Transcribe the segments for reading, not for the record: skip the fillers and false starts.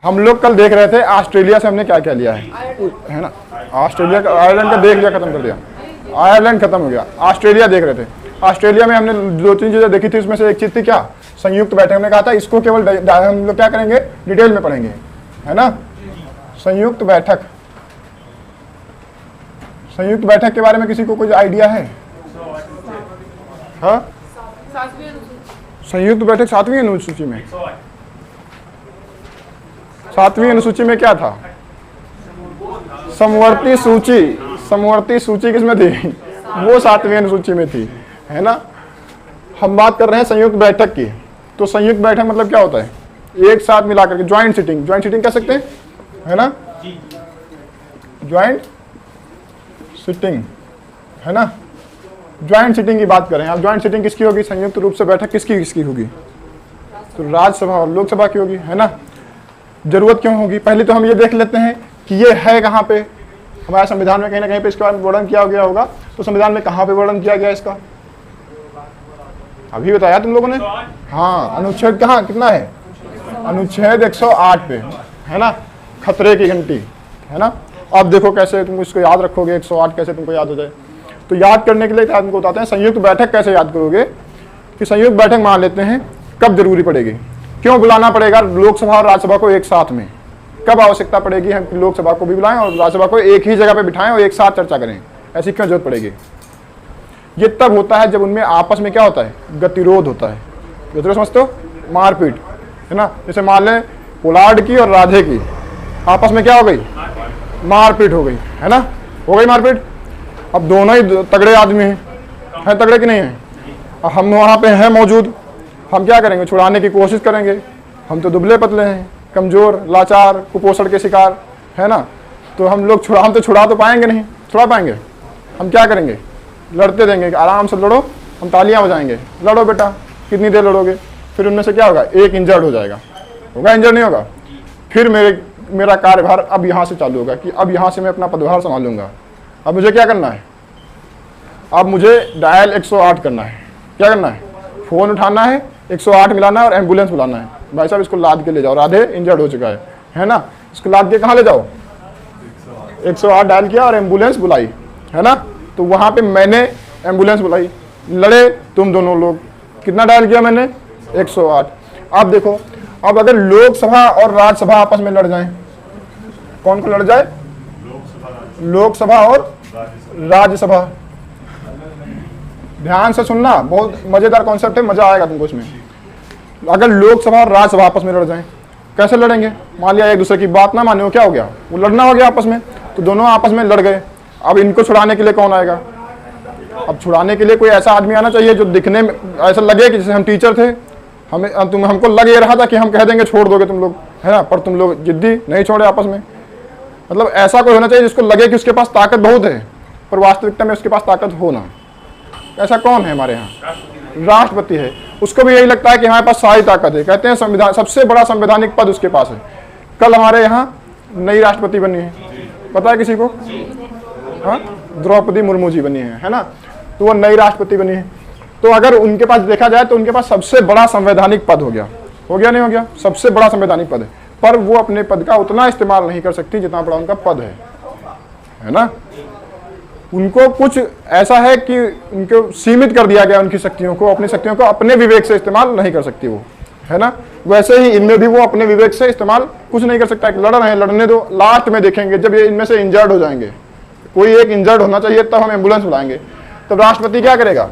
हम लोग कल देख रहे थे ऑस्ट्रेलिया से हमने क्या क्या लिया है ना। ऑस्ट्रेलिया का, आयरलैंड का देख लिया, खत्म कर दिया। आयरलैंड खत्म हो गया, ऑस्ट्रेलिया देख रहे थे। ऑस्ट्रेलिया में हमने 2-3 चीजें देखी थी, उसमें से एक चीज थी क्या, संयुक्त बैठक। हमने कहा था इसको केवल हम लोग क्या करेंगे, डिटेल में पढ़ेंगे, है ना। संयुक्त बैठक, संयुक्त बैठक के बारे में किसी को कुछ आइडिया है? हाँ, संयुक्त बैठक 7वीं अनुसूची में, 7वीं अनुसूची में क्या था, समवर्ती सूची। समवर्ती सूची किसमें थी? वो 7वीं अनुसूची में थी, है ना। हम बात कर रहे हैं संयुक्त बैठक की। तो संयुक्त बैठक मतलब क्या होता है, एक साथ मिलाकर के, ज्वाइंट सिटिंग, ज्वाइंट सिटिंग कह सकते हैं, है ना। ज्वाइंट सिटिंग, है ना। ज्वाइंट सिटिंग की बात करें, अब ज्वाइंट सिटिंग किसकी होगी, संयुक्त रूप से बैठक किसकी किसकी होगी, तो राज्यसभा और लोकसभा की होगी, है ना। जरूरत क्यों होगी, पहले तो हम ये देख लेते हैं कि ये है कहाँ पे। हमारे संविधान में कहीं ना कहीं पे इसके बारे में वर्णन किया गया होगा, तो संविधान में कहाँ पे वर्णन किया गया इसका, अभी बताया तुम लोगों ने। हाँ, अनुच्छेद कहाँ कितना है, अनुच्छेद 108 पे, है ना। खतरे की घंटी, है ना। अब देखो कैसे तुम इसको याद रखोगे, 108 कैसे तुमको याद हो जाए। तो याद करने के लिए तुमको बताते हैं संयुक्त बैठक कैसे याद करोगे, कि संयुक्त बैठक मान लेते हैं कब जरूरी पड़ेगी, क्यों बुलाना पड़ेगा लोकसभा और राज्यसभा को एक साथ में, कब आवश्यकता पड़ेगी हम लोकसभा को भी बुलाएं और राज्यसभा को एक ही जगह पे बिठाएं और एक साथ चर्चा करें, ऐसी क्यों जरूरत पड़ेगी। ये तब होता है जब उनमें आपस में क्या होता है, गतिरोध होता है। गतिरोध समझते हो, मारपीट, है ना। जैसे मान लें पोलार्ड की और राधे की आपस में क्या हो गई, मारपीट हो गई, है ना, हो गई मारपीट। अब दोनों ही तगड़े आदमी हैं, तगड़े कि नहीं हैं, हम वहाँ पे हैं मौजूद, हम क्या करेंगे, छुड़ाने की कोशिश करेंगे। हम तो दुबले पतले हैं, कमजोर, लाचार, कुपोषण के शिकार, है ना। तो हम तो छुड़ा तो पाएंगे नहीं, छुड़ा पाएंगे, हम क्या करेंगे, लड़ते देंगे, आराम से लड़ो, हम तालियां बजाएंगे, लड़ो बेटा, कितनी देर लड़ोगे। फिर उनमें से क्या होगा, एक इंजर्ड हो जाएगा, होगा इंजर्ड नहीं होगा। फिर मेरा कार्यभार अब यहाँ से चालू होगा, कि अब यहाँ से मैं अपना पदभार संभालूंगा। अब मुझे क्या करना है, अब मुझे डायल 108 करना है। क्या करना है, फोन उठाना है, 108 मिलाना है और एम्बुलेंस बुलाना है। भाई साहब इसको लाद के ले जाओ, राधे इंजर्ड हो चुका है ना, इसको लाद के कहाँ ले जाओ, 108 डायल किया और एम्बुलेंस बुलाई, है ना। तो वहाँ पे मैंने एम्बुलेंस बुलाई, लड़े तुम दोनों लोग, कितना डायल किया मैंने, 108। अब देखो, अब अगर लोकसभा और राज्यसभा आपस में लड़ जाएं, कौन को लड़ जाए, लोकसभा और राज्यसभा। ध्यान से सुनना, बहुत मजेदार कॉन्सेप्ट है, मजा आएगा तुमको इसमें। अगर लोकसभा और राज्यसभा आपस में लड़ जाएं, कैसे लड़ेंगे, मान लिया एक दूसरे की बात ना माने, वो क्या हो गया, वो लड़ना हो गया आपस में। तो दोनों आपस में लड़ गए, अब इनको छुड़ाने के लिए कौन आएगा, अब छुड़ाने के लिए कोई ऐसा आदमी आना चाहिए जो दिखने में ऐसा लगे कि जैसे हम टीचर थे, हमको लग ये रहा था कि हम कह देंगे छोड़ दोगे तुम लोग, है ना, पर तुम लोग जिद्दी नहीं छोड़े आपस में। मतलब ऐसा कोई होना चाहिए जिसको लगे कि उसके पास ताकत बहुत है, पर वास्तविकता में उसके पास ताकत हो ना। ऐसा कौन है हमारे यहाँ, राष्ट्रपति है, उसको भी यही लगता है कि हमारे पास सारी ताकत है। कहते हैं संविधान, सबसे बड़ा संवैधानिक पद उसके पास है। कल हमारे यहाँ नई राष्ट्रपति बनी है, पता है किसी को, हाँ, द्रौपदी मुर्मू जी बनी है ना। तो वो नई राष्ट्रपति बनी है। तो अगर उनके पास देखा जाए तो उनके पास सबसे बड़ा संवैधानिक पद हो गया नहीं हो गया, सबसे बड़ा संवैधानिक पद है। पर वो अपने पद का उतना इस्तेमाल नहीं कर सकती जितना बड़ा उनका पद है ना। उनको कुछ ऐसा है कि उनको सीमित कर दिया गया, उनकी शक्तियों को, अपनी शक्तियों को अपने विवेक से इस्तेमाल नहीं कर सकती वो, है ना। वैसे ही इनमें भी वो अपने विवेक से इस्तेमाल कुछ नहीं कर सकता। लड़ रहे हैं, लड़ने दो, लास्ट में देखेंगे जब ये इनमें से इंजर्ड हो जाएंगे, कोई एक इंजर्ड होना चाहिए, तब हम एम्बुलेंस बुलाएंगे। तब राष्ट्रपति क्या करेगा,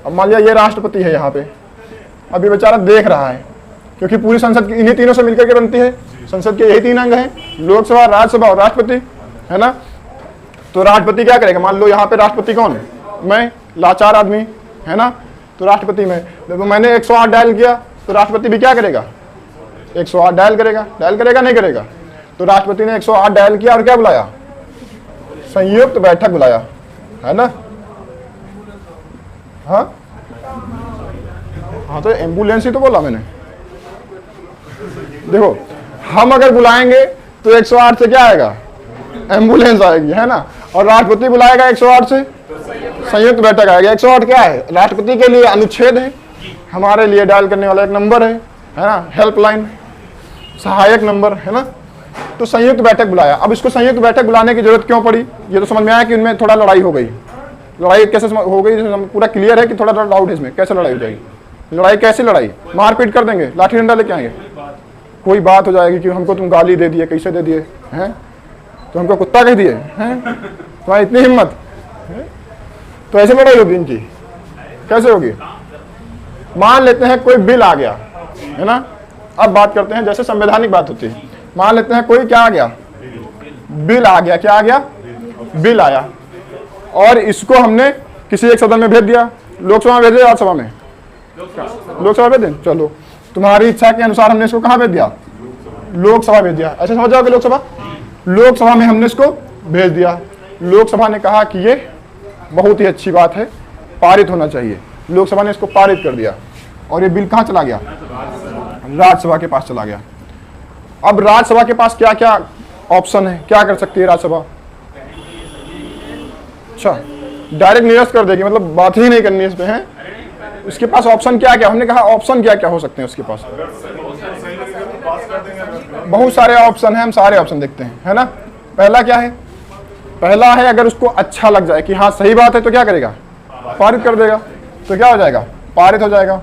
अब मान लिया ये राष्ट्रपति है यहाँ पे, अब ये बेचारा देख रहा है, क्योंकि पूरी संसद इन्हीं तीनों से मिलकर के बनती है, संसद के यही 3 अंग हैं, लोकसभा, राज्यसभा और राष्ट्रपति, है ना। तो राष्ट्रपति क्या करेगा, मान लो यहाँ पे राष्ट्रपति कौन, मैं, लाचार आदमी, है ना। तो राष्ट्रपति में मैंने 108 डायल किया, तो राष्ट्रपति भी क्या करेगा, 108 डायल करेगा नहीं करेगा। तो राष्ट्रपति ने 108 डायल किया और क्या बुलाया, संयुक्त बैठक बुलाया, है ना। हाँ, तो एम्बुलेंस ही तो बोला मैंने। देखो, हम अगर बुलाएंगे तो 108 से क्या आएगा, एम्बुलेंस आएगी, है ना। और राष्ट्रपति बुलाएगा 108 से संयुक्त बैठक आएगी। 108 क्या है, राष्ट्रपति के लिए अनुच्छेद है, हमारे लिए डायल करने वाला एक नंबर है ना, हेल्पलाइन। सहायक नंबर, है ना। तो संयुक्त बैठक बुलाया। अब इसको संयुक्त बैठक बुलाने की जरूरत क्यों पड़ी, ये तो समझ में आया कि उनमें थोड़ा लड़ाई हो गई। लड़ाई कैसे हो गई, पूरा क्लियर है कि थोड़ा डाउट है इसमें, कैसे लड़ाई हो जाएगी। लड़ाई कैसे, लड़ाई मारपीट कर देंगे, लाठी डंडा लेके आएंगे, कोई बात हो जाएगी कि हमको तुम गाली दे दिए, कैसे दे दिए हैं, तो हमको कुत्ता कह दिए हैं, तुम्हारी इतनी हिम्मत है? तो ऐसे लड़ाई होगी इनकी, कैसे होगी। मान लेते हैं कोई बिल आ गया, है ना। अब बात करते हैं जैसे संवैधानिक बात होती है। मान लेते हैं कोई क्या आ गया, बिल आ गया, क्या आ गया, बिल आया, और इसको हमने किसी एक सदन में भेज दिया, लोकसभा में भेजे, राज्यसभा में, लोकसभा भेज दें। चलो, तुम्हारी इच्छा के अनुसार हमने इसको कहाँ भेज दिया, लोकसभा भेज दिया। ऐसे समझ जाओगे, लोकसभा, लोकसभा में हमने इसको भेज दिया। लोकसभा ने कहा कि ये बहुत ही अच्छी बात है, पारित होना चाहिए। लोकसभा ने इसको पारित कर दिया, और ये बिल कहाँ चला गया, राज्यसभा के पास चला गया। अब राज्यसभा के पास क्या क्या ऑप्शन है, क्या कर सकती है राज्यसभा। अच्छा, डायरेक्ट निरस्त कर देगी, मतलब बात ही नहीं करनी इस पे है। उसके पास ऑप्शन क्या क्या, हमने कहा ऑप्शन क्या क्या हो सकते हैं उसके पास। बहुत सारे ऑप्शन हैं, हम सारे ऑप्शन देखते हैं, है ना। पहला क्या है, पहला है अगर उसको अच्छा लग जाए कि हाँ सही बात है, तो क्या करेगा, पारित कर देगा। तो क्या हो जाएगा, पारित हो जाएगा।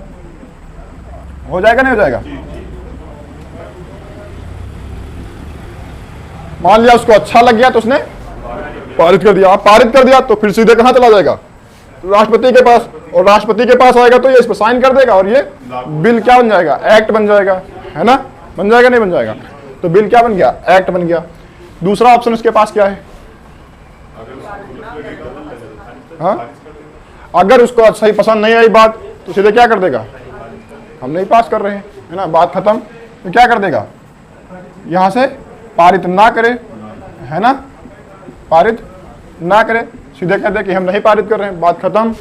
हो जाएगा, नहीं हो जाएगा। मान लिया उसको अच्छा लग गया तो उसने पारित कर दिया। अब पारित कर दिया तो फिर सीधे कहां चला जाएगा, राष्ट्रपति के पास, और राष्ट्रपति के पास आएगा तो ये इस पर साइन कर देगा, और ये बिल क्या बन जाएगा, एक्ट बन जाएगा, है ना। बन जाएगा, नहीं बन जाएगा। तो बिल क्या बन गया, एक्ट बन गया। दूसरा ऑप्शन उसके पास क्या है, हाँ, अगर उसको अच्छा ही पसंद नहीं आई बात तो सीधे क्या कर देगा, हम नहीं पास कर रहे हैं, है ना, बात खत्म। तो क्या कर देगा, यहां से पारित ना करे, है ना, पारित ना करे, सीधे कह दे कि हम नहीं पारित कर रहे हैं, बात खत्म,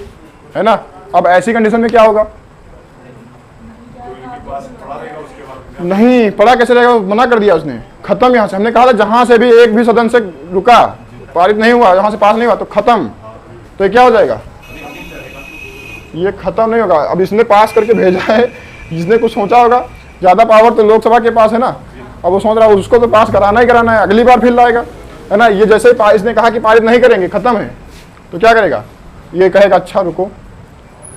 है ना। अब ऐसी कंडीशन में क्या होगा, नहीं पढ़ा कैसे रहेगा, मना कर दिया उसने, खत्म। यहां से हमने कहा था जहां से भी एक भी सदन से रुका, पारित नहीं हुआ, यहां से पास नहीं हुआ तो खत्म। तो ये क्या हो जाएगा, ये खत्म नहीं होगा। अब इसने पास करके भेजा है, जिसने कुछ सोचा होगा, ज्यादा पावर तो लोकसभा के पास है ना। अब वो सोच रहा है उसको तो पास कराना ही कराना है, अगली बार फिर लाएगा, है ना। ये जैसे ही इसने कहा कि पारित नहीं करेंगे, खत्म है, तो क्या करेगा, ये कहेगा अच्छा रुको,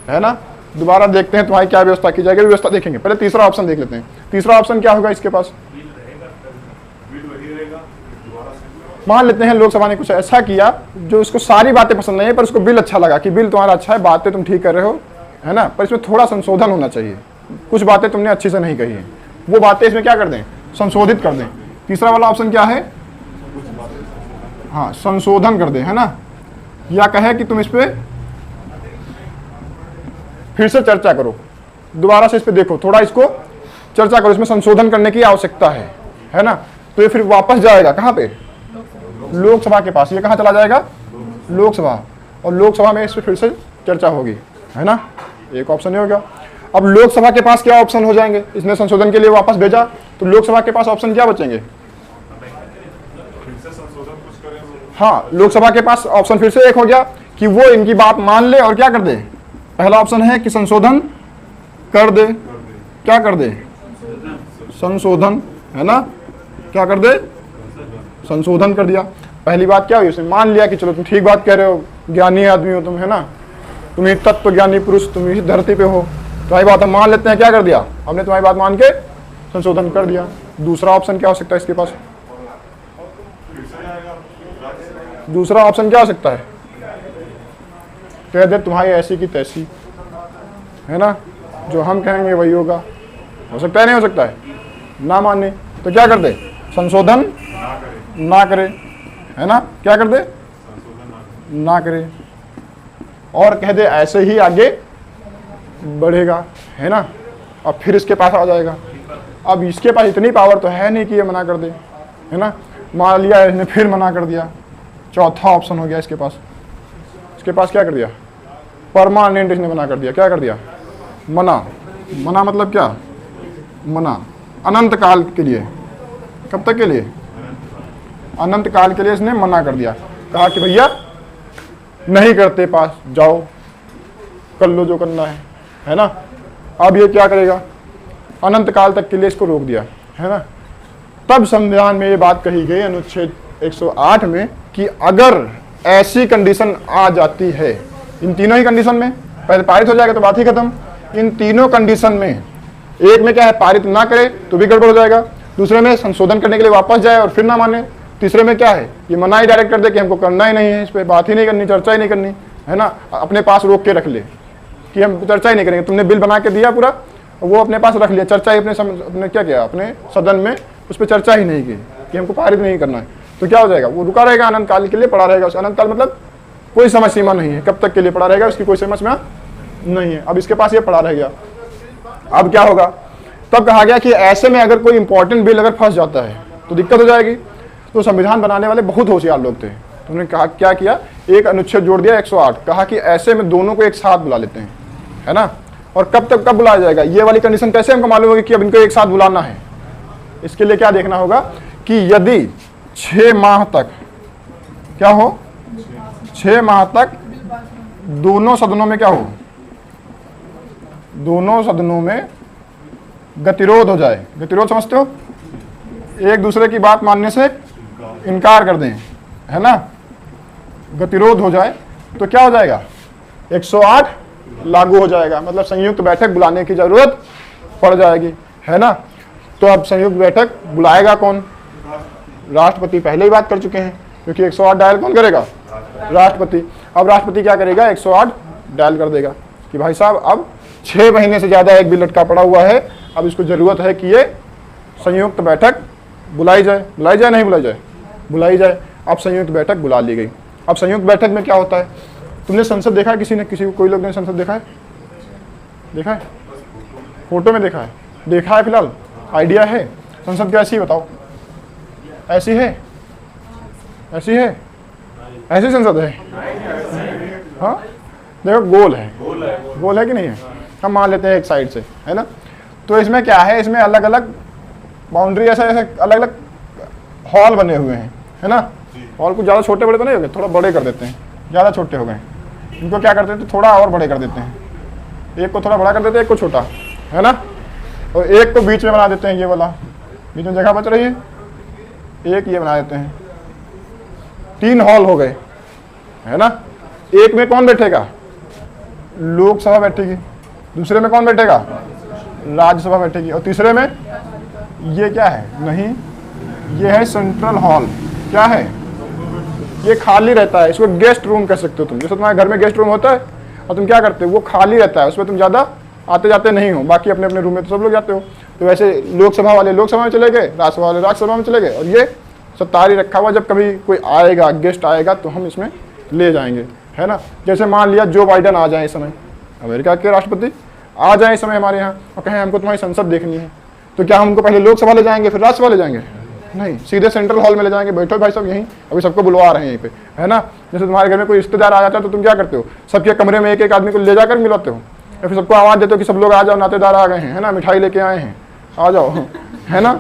है ना, दोबारा देखते हैं तुम्हारी क्या व्यवस्था की जाएगी, व्यवस्था देखेंगे। पहले तीसरा ऑप्शन देख लेते हैं। तीसरा ऑप्शन क्या होगा इसके पास, मान लेते हैं लोकसभा ने कुछ ऐसा किया जो उसको सारी बातें पसंद नहीं है, पर उसको बिल अच्छा लगा कि बिल तुम्हारा अच्छा है, बातें तुम ठीक कर रहे हो, है ना, पर इसमें थोड़ा संशोधन होना चाहिए, कुछ बातें तुमने अच्छी से नहीं कही है, वो बातें इसमें क्या कर दें, संशोधित कर दें। तीसरा वाला ऑप्शन क्या है, हाँ, संशोधन कर दें, है ना, या कहे कि तुम इस पे फिर से चर्चा करो, दोबारा से इस पे देखो, थोड़ा इसको चर्चा करो, इसमें संशोधन करने की आवश्यकता है ना। तो ये फिर वापस जाएगा कहाँ पे, लोकसभा के पास। ये कहाँ चला जाएगा, लोकसभा, और लोकसभा में इस पे फिर से चर्चा होगी, है ना। एक ऑप्शन ही हो गया। अब लोकसभा के पास क्या ऑप्शन हो जाएंगे, इसने संशोधन के लिए वापस भेजा, तो लोकसभा के पास ऑप्शन क्या बचेंगे, हाँ, लोकसभा के पास ऑप्शन फिर से एक हो गया कि वो इनकी बात मान ले और क्या कर दे। पहला ऑप्शन है कि संशोधन कर दे, क्या कर दे, संशोधन, है ना, क्या कर दे, संशोधन कर दिया। पहली बात क्या हुई, उसने मान लिया कि चलो तुम ठीक बात कह रहे हो, ज्ञानी आदमी हो तुम, है ना, तुम एक तत्व ज्ञानी पुरुष, तुम इस धरती पे हो, तुम्हारी बात हम मान लेते हैं, क्या कर दिया हमने, तुम्हारी बात मान के संशोधन कर दिया। दूसरा ऑप्शन क्या हो सकता है इसके पास, दूसरा ऑप्शन क्या हो सकता है, कह दे तुम्हारी ऐसी की तैसी, है ना, जो हम कहेंगे वही होगा। हो सकता है, नहीं हो सकता है, ना माने तो क्या कर दे, संशोधन ना करे, है ना, क्या कर दे, ना करे, और कह दे ऐसे ही आगे बढ़ेगा, है ना, और फिर इसके पास आ जाएगा। अब इसके पास इतनी पावर तो है नहीं कि ये मना कर दे, है ना। मान लिया इसने फिर मना कर दिया, चौथा ऑप्शन हो गया इसके पास। इसके पास क्या कर दिया, परमानेंट इसने मना कर दिया, क्या कर दिया, मना। मना मतलब क्या, मना अनंत काल के लिए, कब तक के लिए, अनंत काल के लिए इसने मना कर दिया, कहा कि भैया नहीं करते पास, जाओ कर लो जो करना है ना। अब ये क्या करेगा, अनंत काल तक के लिए इसको रोक दिया, है ना। तब संविधान में ये बात कही गई अनुच्छेद 108 में कि अगर ऐसी कंडीशन आ जाती है, इन तीनों ही कंडीशन में, पहले पारित हो जाएगा तो बात ही खत्म, इन तीनों कंडीशन में, एक में क्या है पारित ना करे तो भी गड़बड़ हो जाएगा, दूसरे में संशोधन करने के लिए वापस जाए और फिर ना माने, तीसरे में क्या है ये मना ही डायरेक्ट कर दे कि हमको करना ही नहीं है, इस पर बात ही नहीं करनी, चर्चा ही नहीं करनी है ना, अपने पास रोक के रख ले कि हम चर्चा ही नहीं करेंगे। तुमने बिल बना के दिया पूरा, वो अपने पास रख लिया, चर्चा ही अपने क्या किया, अपने सदन में उस पर चर्चा ही नहीं की कि हमको पारित नहीं करना है, तो क्या हो जाएगा, वो रुका रहेगा, अनंत काल के लिए पड़ा रहेगा। उस अनंत काल मतलब कोई समय सीमा नहीं है, कब तक के लिए पड़ा रहेगा उसकी कोई समझ में नहीं है। अब इसके पास ये पड़ा रहेगा। अब क्या होगा, तब कहा गया कि ऐसे में अगर कोई इंपॉर्टेंट बिल अगर फंस जाता है तो दिक्कत हो जाएगी। तो संविधान बनाने वाले बहुत होशियार लोग थे, तो उन्होंने कहा क्या किया, एक अनुच्छेद जोड़ दिया 108, कहा कि ऐसे में दोनों को एक साथ बुला लेते हैं, है ना। और कब तक कब बुलाया जाएगा, ये वाली कंडीशन कैसे हमको मालूम होगी कि अब इनको एक साथ बुलाना है। इसके लिए क्या देखना होगा कि यदि 6 माह तक क्या हो, 6 माह तक दोनों सदनों में क्या हो, दोनों सदनों में गतिरोध हो जाए। गतिरोध समझते हो, एक दूसरे की बात मानने से इनकार कर दें, है ना, गतिरोध हो जाए तो क्या हो जाएगा, 108 लागू हो जाएगा, मतलब संयुक्त बैठक बुलाने की जरूरत पड़ जाएगी, है ना। तो अब संयुक्त बैठक बुलाएगा कौन, राष्ट्रपति, पहले ही बात कर चुके हैं, क्योंकि 108 डायल कौन करेगा, राष्ट्रपति। अब राष्ट्रपति क्या करेगा, 108 डायल कर देगा कि भाई साहब अब 6 महीने से ज्यादा एक बिल लटका पड़ा हुआ है, अब इसको जरूरत है कि ये संयुक्त बैठक बुलाई जाए। बुलाई जाए नहीं बुलाई जाए, बुलाई जाए। अब संयुक्त बैठक बुला ली गई। अब संयुक्त बैठक में क्या होता है, तुमने संसद देखा है, किसी ने, किसी कोई लोग ने संसद देखा है, देखा है, फोटो में देखा है, देखा है फिलहाल, आइडिया है संसद कैसी, बताओ, ऐसी है, ऐसी है, ऐसी संसद है, हाँ देखो गोल है, गोल है कि नहीं है, हम मान लेते हैं एक साइड से, है ना। तो इसमें क्या है, इसमें अलग अलग बाउंड्री, ऐसे ऐसे अलग अलग हॉल बने हुए हैं, है ना। हॉल कुछ ज़्यादा छोटे बड़े तो नहीं हो गए, थोड़ा बड़े कर देते हैं, ज़्यादा छोटे हो गए, इनको क्या करते हैं, थोड़ा और बड़े कर देते हैं, एक को थोड़ा बड़ा कर देते हैं, एक को छोटा, है ना, और एक को बीच में बना देते हैं, ये वाला बीच में जगह बच रही है, एक ये बना देते हैं, 3 हॉल हो गए, है ना। एक में कौन बैठेगा, लोकसभा बैठेगी, दूसरे में कौन बैठेगा, राज्यसभा बैठेगी, और तीसरे में ये क्या है, नहीं ये है सेंट्रल हॉल, क्या है, ये खाली रहता है, इसको गेस्ट रूम कह सकते हो तुम। जैसे तुम्हारे घर में गेस्ट रूम होता है और तुम क्या करते हो, वो खाली रहता है, उसमें तुम ज़्यादा आते जाते नहीं हो, बाकी अपने अपने रूम में तो सब लोग जाते हो। तो वैसे लोकसभा वाले लोकसभा में चले गए, राज्यसभा वाले राज्यसभा में चले गए, और ये सत्तारी रखा हुआ, जब कभी कोई आएगा गेस्ट आएगा तो हम इसमें ले जाएंगे, है ना। जैसे मान लिया जो बाइडन आ जाए इस समय, अमेरिका के राष्ट्रपति आ जाए इस समय हमारे यहाँ और कहें हमको तुम्हारी संसद देखनी है, तो क्या हम उनको पहले लोकसभा ले जाएंगे फिर राज्यसभा ले जाएंगे, नहीं, सीधे सेंट्रल हॉल में ले जाएंगे, बैठो भाई सब यहीं, अभी सबको बुलवा रहे हैं यहीं पे, है ना। जैसे तुम्हारे घर में कोई रिश्तेदार आ जाता है तो तुम क्या करते हो, सबके कमरे में एक एक आदमी को ले जाकर मिलाते हो, या फिर सबको आवाज़ देते हो कि सब लोग आ जाओ, नातेदार आ गए हैं, है ना, मिठाई लेके आए हैं, आ जाओ, है ना।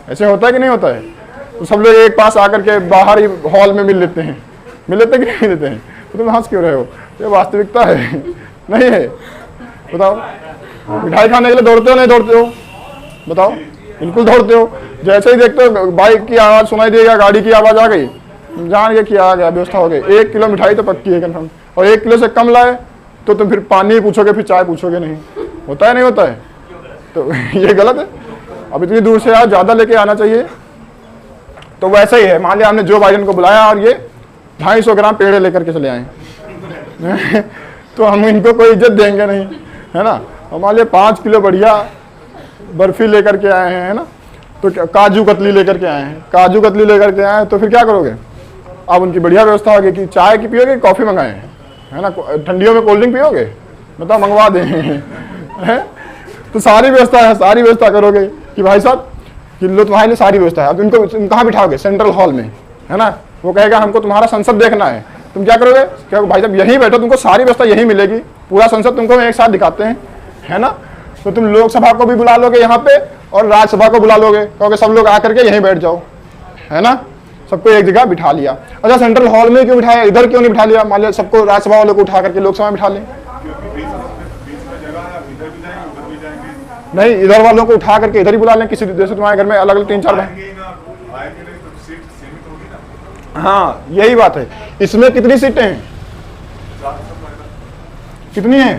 ऐसे होता है कि नहीं होता है, तो सब लोग एक पास आकर के बाहर ही हॉल में मिल लेते हैं, मिल लेते कि नहीं लेते हैं, तो तुम हंस क्यों रहे हो, ये वास्तविकता है, नहीं है, बताओ। मिठाई खाने के लिए दौड़ते हो नहीं दौड़ते हो, बताओ, बिल्कुल दौड़ते हो। जैसे ही देखते हो बाइक की आवाज़ सुनाई देगा, गाड़ी की आवाज़ आ गई, जान के किया आ गया, व्यवस्था हो गई, 1 किलो मिठाई तो पक्की है कन्फर्म, और 1 किलो से कम लाए तो तुम फिर पानी पूछोगे, फिर चाय पूछोगे नहीं, होता है नहीं होता है, तो ये गलत है। अब इतनी दूर से आओ, ज़्यादा लेके आना चाहिए। तो वैसे ही है, मान लिया हमने जो बाइडन को बुलाया और ये 250 ग्राम पेड़े लेकर के चले आए तो हम इनको कोई इज्जत देंगे नहीं, है ना। और मान लिया 5 किलो बढ़िया बर्फी लेकर के आए हैं, है ना, तो काजू कतली लेकर के आए हैं, काजू कतली लेकर के आए हैं, तो फिर क्या करोगे, अब उनकी बढ़िया व्यवस्था होगी कि चाय की पियोगे, कॉफ़ी मंगाए हैं, है ना, ठंडियों में कोल्ड ड्रिंक पियोगे, बताओ, मंगवा दें है। तो सारी व्यवस्था है, सारी व्यवस्था करोगे कि भाई साहब कि लो तुम्हारे लिए सारी व्यवस्था है। अब इनको तुम कहाँ बिठाओगे, सेंट्रल हॉल में, है ना। वो कहेगा हमको तुम्हारा संसद देखना है, तुम क्या करोगे, क्या भाई साहब यहीं बैठो, तुमको सारी व्यवस्था यहीं मिलेगी, पूरा संसद तुमको एक साथ दिखाते हैं, है ना। तो तुम लोकसभा को भी बुला लोगे यहाँ पे और राज्यसभा को बुला लोगे, कहोगे सब लोग आकर के यहीं बैठ जाओ, है ना, सबको एक जगह बिठा लिया। अच्छा, सेंट्रल हॉल में क्यों बिठाया, इधर क्यों नहीं बिठा लिया, मान लिया सबको राज्यसभा वालों को उठा करके लोकसभा में बिठा लें, नहीं, इधर वालों को उठा करके इधर ही बुला लें, किसी जैसे तुम्हारे घर में अलग अलग 3-4 भाई। हाँ यही बात है। इसमें कितनी सीटें हैं? कितनी है?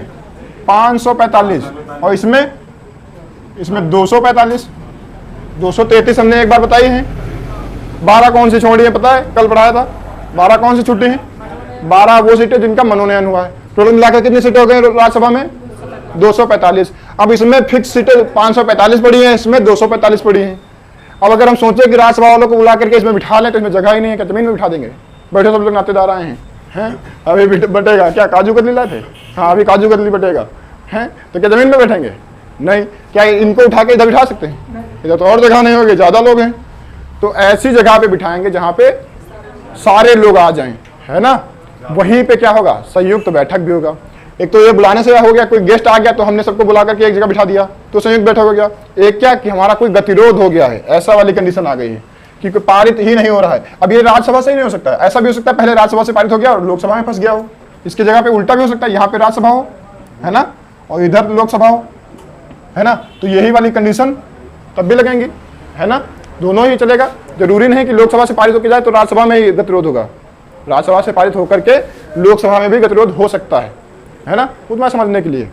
545। और इसमें 245, 233 हमने एक बार बताई है। 12 कौन सी छोड़ी है पता है? कल पढ़ाया था। 12 कौन सी छुट्टी है? 12 वो सीटें जिनका मनोनयन हुआ है। टोटल मिलाकर कितनी सीटें हो गई राज्यसभा में? 245। अब इसमें फिक्स सीटें 545 पड़ी हैं, इसमें 245 पड़ी हैं। अब अगर हम सोचें कि राज्यसभा वालों को बुला करके इसमें बिठा लें तो इसमें जगह ही नहीं है, क्या जमीन में बिठा देंगे? बैठे सब लोग नातेदार आए हैं, अभी बटेगा क्या? काजू कतली लाए थे? हाँ अभी काजू कतली बटेगा है, तो क्या जमीन में बैठेंगे? नहीं। क्या इनको उठा के इधर बिठा सकते हैं? इधर तो और जगह नहीं होगी, ज्यादा लोग हैं। तो ऐसी जगह पे बिठाएंगे जहां पे सारे लोग आ जाएं, है ना। वहीं पे क्या होगा? संयुक्त बैठक भी होगा। एक तो ये बुलाने से हो गया, कोई गेस्ट आ गया तो हमने सबको बुला करके एक जगह बिठा दिया तो संयुक्त बैठक हो गया। एक क्या कि हमारा कोई गतिरोध हो गया है, ऐसा वाली कंडीशन आ गई है कि कोई पारित ही नहीं हो रहा है। अब ये राज्यसभा से ही नहीं हो सकता, ऐसा भी हो सकता है पहले राज्यसभा से पारित हो गया और लोकसभा में फंस गया हो। इसकी जगह पे उल्टा भी हो सकता है, यहाँ पे राज्यसभा हो, है ना, और इधर लोकसभा हो, है ना। तो यही वाली कंडीशन तब भी लगेंगी, है ना। दोनों ही चलेगा। जरूरी नहीं कि लोकसभा से पारित होकर जाए तो राज्यसभा में ही गतिरोध होगा। राज्यसभा से पारित होकर के लोकसभा में भी गतिरोध हो सकता है ना, उतना समझने के लिए।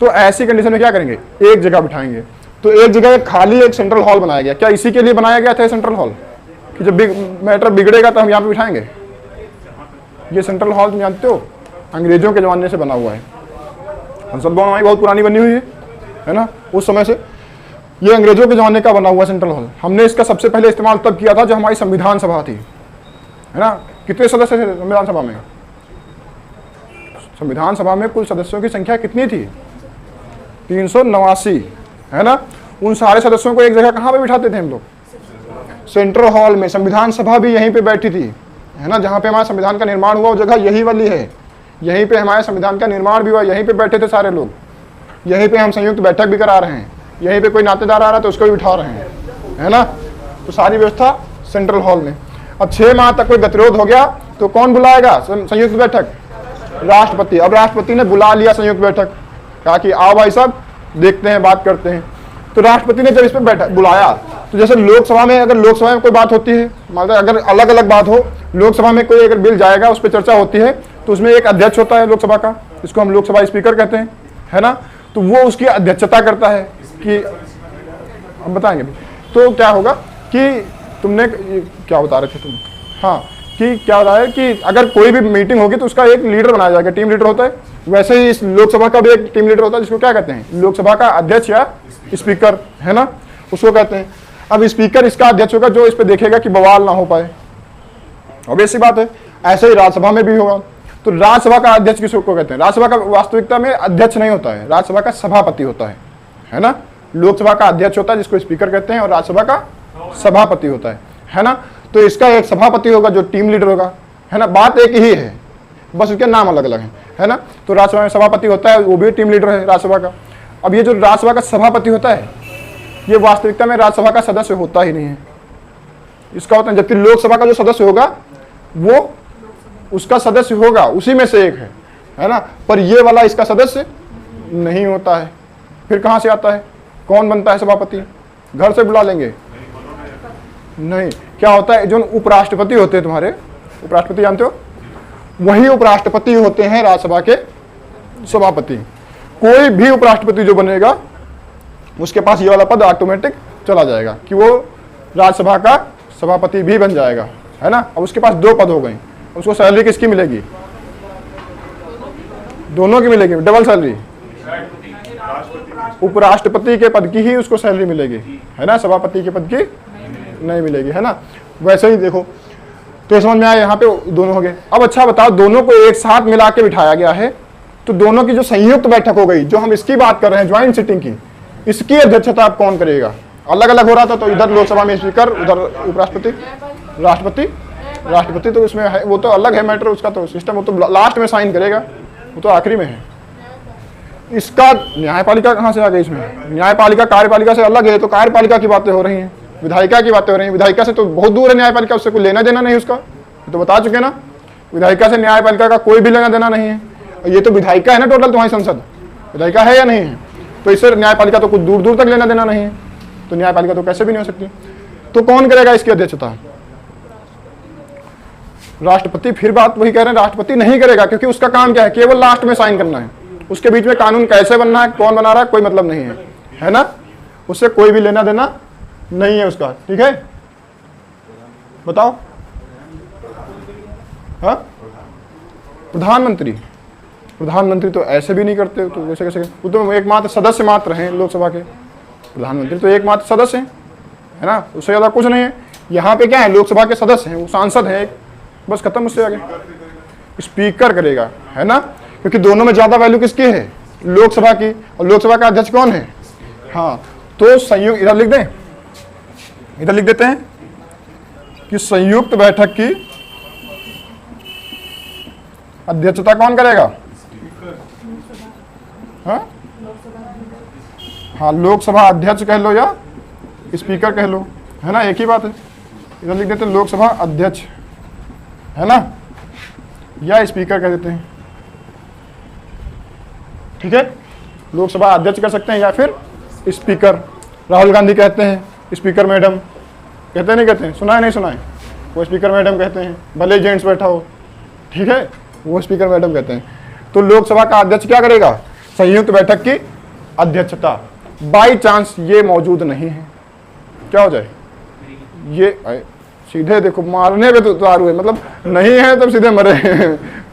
तो ऐसी कंडीशन में क्या करेंगे? एक जगह बिठाएंगे। तो एक जगह खाली एक सेंट्रल हॉल बनाया गया। क्या इसी के लिए बनाया गया था सेंट्रल हॉल कि जब मैटर बिगड़ेगा तो हम यहाँ पे बिठाएंगे? ये सेंट्रल हॉल तुम जानते हो अंग्रेजों के जमाने से बना हुआ है। संसद भवन हमारी बहुत पुरानी बनी हुई है ना, उस समय से ये अंग्रेजों के जमाने का बना हुआ सेंट्रल हॉल। हमने इसका सबसे पहले इस्तेमाल तब किया था जब हमारी संविधान सभा थी, है ना। कितने सदस्य थे संविधान सभा में? संविधान सभा में कुल सदस्यों की संख्या कितनी थी? 389, है ना। उन सारे सदस्यों को एक जगह कहाँ पे बिठाते थे हम लोग? सेंट्रल हॉल में। संविधान सभा भी यहीं पे बैठी थी, है ना, जहाँ पे हमारे संविधान का निर्माण हुआ। वो जगह यही वाली है, यहीं पे हमारे संविधान का निर्माण भी हुआ, यहीं पे बैठे थे सारे लोग। यहीं पे हम संयुक्त बैठक भी करा रहे हैं, यहीं पे कोई नातेदार आ रहा है तो उसको भी बिठा रहे हैं, है ना। तो सारी व्यवस्था सेंट्रल हॉल में। अब 6 माह तक कोई गतिरोध हो गया तो कौन बुलाएगा संयुक्त बैठक? राष्ट्रपति। अब राष्ट्रपति ने बुला लिया संयुक्त बैठक, कहा कि आओ भाई साहब देखते हैं, बात करते हैं। तो राष्ट्रपति ने जब इस पर बैठक बुलाया तो जैसे लोकसभा में, अगर लोकसभा में कोई बात होती है, मतलब अगर अलग अलग बात हो, लोकसभा में कोई अगर बिल जाएगा उस पर चर्चा होती है तो उसमें एक अध्यक्ष होता है लोकसभा का, इसको हम लोकसभा स्पीकर कहते हैं, है ना। तो वो उसकी अध्यक्षता करता है कि हम बताएंगे। तो क्या होगा कि तुमने क्या बता रहे थे तुम? हाँ, कि क्या बता रहे कि अगर कोई भी मीटिंग होगी तो उसका एक लीडर बनाया जाएगा, टीम लीडर होता है। वैसे ही इस लोकसभा का भी एक टीम लीडर होता है जिसको क्या कहते हैं? लोकसभा का अध्यक्ष या स्पीकर, है ना, उसको कहते हैं। अब स्पीकर इसका अध्यक्ष होगा जो इस पर देखेगा कि बवाल ना हो पाए। ऑब्वियस सी बात है। ऐसे ही राज्यसभा में भी होगा। तो राज्यसभा का अध्यक्ष किसको कहते हैं? राज्यसभा का वास्तविकता में अध्यक्ष नहीं होता है, राज्यसभा का सभापति होता है ना। लोकसभा का अध्यक्ष होता है जिसको स्पीकर कहते हैं और राज्यसभा का सभापति होता है ना। तो इसका एक सभापति होगा जो टीम लीडर होगा, है ना। बात एक ही है, बस उसके नाम अलग अलग है ना। तो राज्यसभा में सभापति होता है, वो भी टीम लीडर है राज्यसभा का। अब ये जो राज्यसभा का सभापति होता है ये वास्तविकता में राज्यसभा का सदस्य होता ही नहीं है, इसका होता है। जबकि लोकसभा का जो सदस्य होगा वो उसका सदस्य होगा, उसी में से एक है ना। पर ये वाला इसका सदस्य नहीं होता है। फिर कहाँ से आता है? कौन बनता है सभापति? घर से बुला लेंगे? नहीं। क्या होता है? जो उपराष्ट्रपति होते हैं तुम्हारे, उपराष्ट्रपति जानते हो, वही उपराष्ट्रपति होते हैं राज्यसभा के सभापति। कोई भी उपराष्ट्रपति जो बनेगा उसके पास ये वाला पद ऑटोमेटिक चला जाएगा कि वो राज्यसभा का सभापति भी बन जाएगा, है ना। अब उसके पास 2 पद हो गए। उसको सैलरी किसकी मिलेगी? दोनों की मिलेगी, डबल सैलरी। उपराष्ट्रपति के पद की ही उसको सैलरी मिलेगी, है ना, सभापति के पद की नहीं मिलेगी, है ना। वैसे ही देखो, तो समझ में आया, यहाँ पे दोनों हो गए। अब अच्छा बताओ, दोनों को एक साथ मिला के बिठाया गया है तो दोनों की जो संयुक्त बैठक हो गई, जो हम इसकी बात कर रहे हैं ज्वाइंट सिटिंग की, इसकी अध्यक्षता आप कौन करेगा? अलग अलग हो रहा था तो इधर लोकसभा में स्पीकर, उधर उपराष्ट्रपति, राष्ट्रपति तो इसमें है, वो तो अलग है मैटर, उसका तो सिस्टम, वो तो लास्ट में साइन करेगा, वो तो आखिरी में है। इसका न्यायपालिका कहाँ से आ गई? इसमें न्यायपालिका कार्यपालिका से अलग है, तो कार्यपालिका की बातें हो रही हैं, विधायिका की बातें हो रही हैं। विधायिका से तो बहुत दूर है न्यायपालिका, उससे कोई लेना देना नहीं उसका, तो बता चुके ना। विधायिका से न्यायपालिका का कोई भी लेना देना नहीं है। ये तो विधायिका है ना टोटल तुम्हारी संसद, विधायिका है या नहीं है? तो इससे न्यायपालिका तो कुछ दूर दूर तक लेना देना नहीं है, तो न्यायपालिका तो कैसे भी नहीं हो सकती। तो कौन करेगा इसकी अध्यक्षता? राष्ट्रपति। फिर बात वही कह रहे हैं, राष्ट्रपति नहीं करेगा, क्योंकि उसका काम क्या है, केवल लास्ट में साइन करना है। उसके बीच में कानून कैसे बनना है, कौन बना रहा है, कोई मतलब नहीं है, है ना, उससे कोई भी लेना देना नहीं है उसका। ठीक है, बताओ। हाँ, प्रधानमंत्री। प्रधानमंत्री तो ऐसे भी नहीं करते, तो वैसे कैसे? वो तो एकमात्र सदस्य मात्र हैं लोकसभा के, प्रधानमंत्री तो एकमात्र सदस्य हैं, है ना, उससे ज़्यादा कुछ नहीं है। यहाँ पे क्या है, लोकसभा के सदस्य हैं, वो सांसद हैं, बस खत्म, उससे आगे स्पीकर करेगा, है ना, क्योंकि दोनों में ज़्यादा वैल्यू किसकी है, लोकसभा की, और लोकसभा का अध्यक्ष कौन है? हाँ, तो संयुक्त, इधर लिख दें, इधर लिख देते हैं कि संयुक्त बैठक की अध्यक्षता कौन करेगा? हाँ, लोकसभा अध्यक्ष कह लो या स्पीकर कह लो, है ना, एक ही बात है। इधर लिख देते हैं लोकसभा अध्यक्ष, है ना, या स्पीकर कह देते हैं। ठीक है, लोकसभा अध्यक्ष कर सकते हैं या फिर स्पीकर। राहुल गांधी कहते हैं स्पीकर मैडम, कहते नहीं कहते हैं? सुना है नहीं सुना है? वो स्पीकर मैडम कहते हैं, भले जेंट्स बैठा हो, ठीक है, वो स्पीकर मैडम कहते हैं। तो लोकसभा का अध्यक्ष क्या करेगा? संयुक्त बैठक की अध्यक्षता। बाई चांस ये मौजूद नहीं है, क्या हो जाए? ये सीधे देखो, मारने पे तो उतारू है, मतलब नहीं है तब सीधे मरे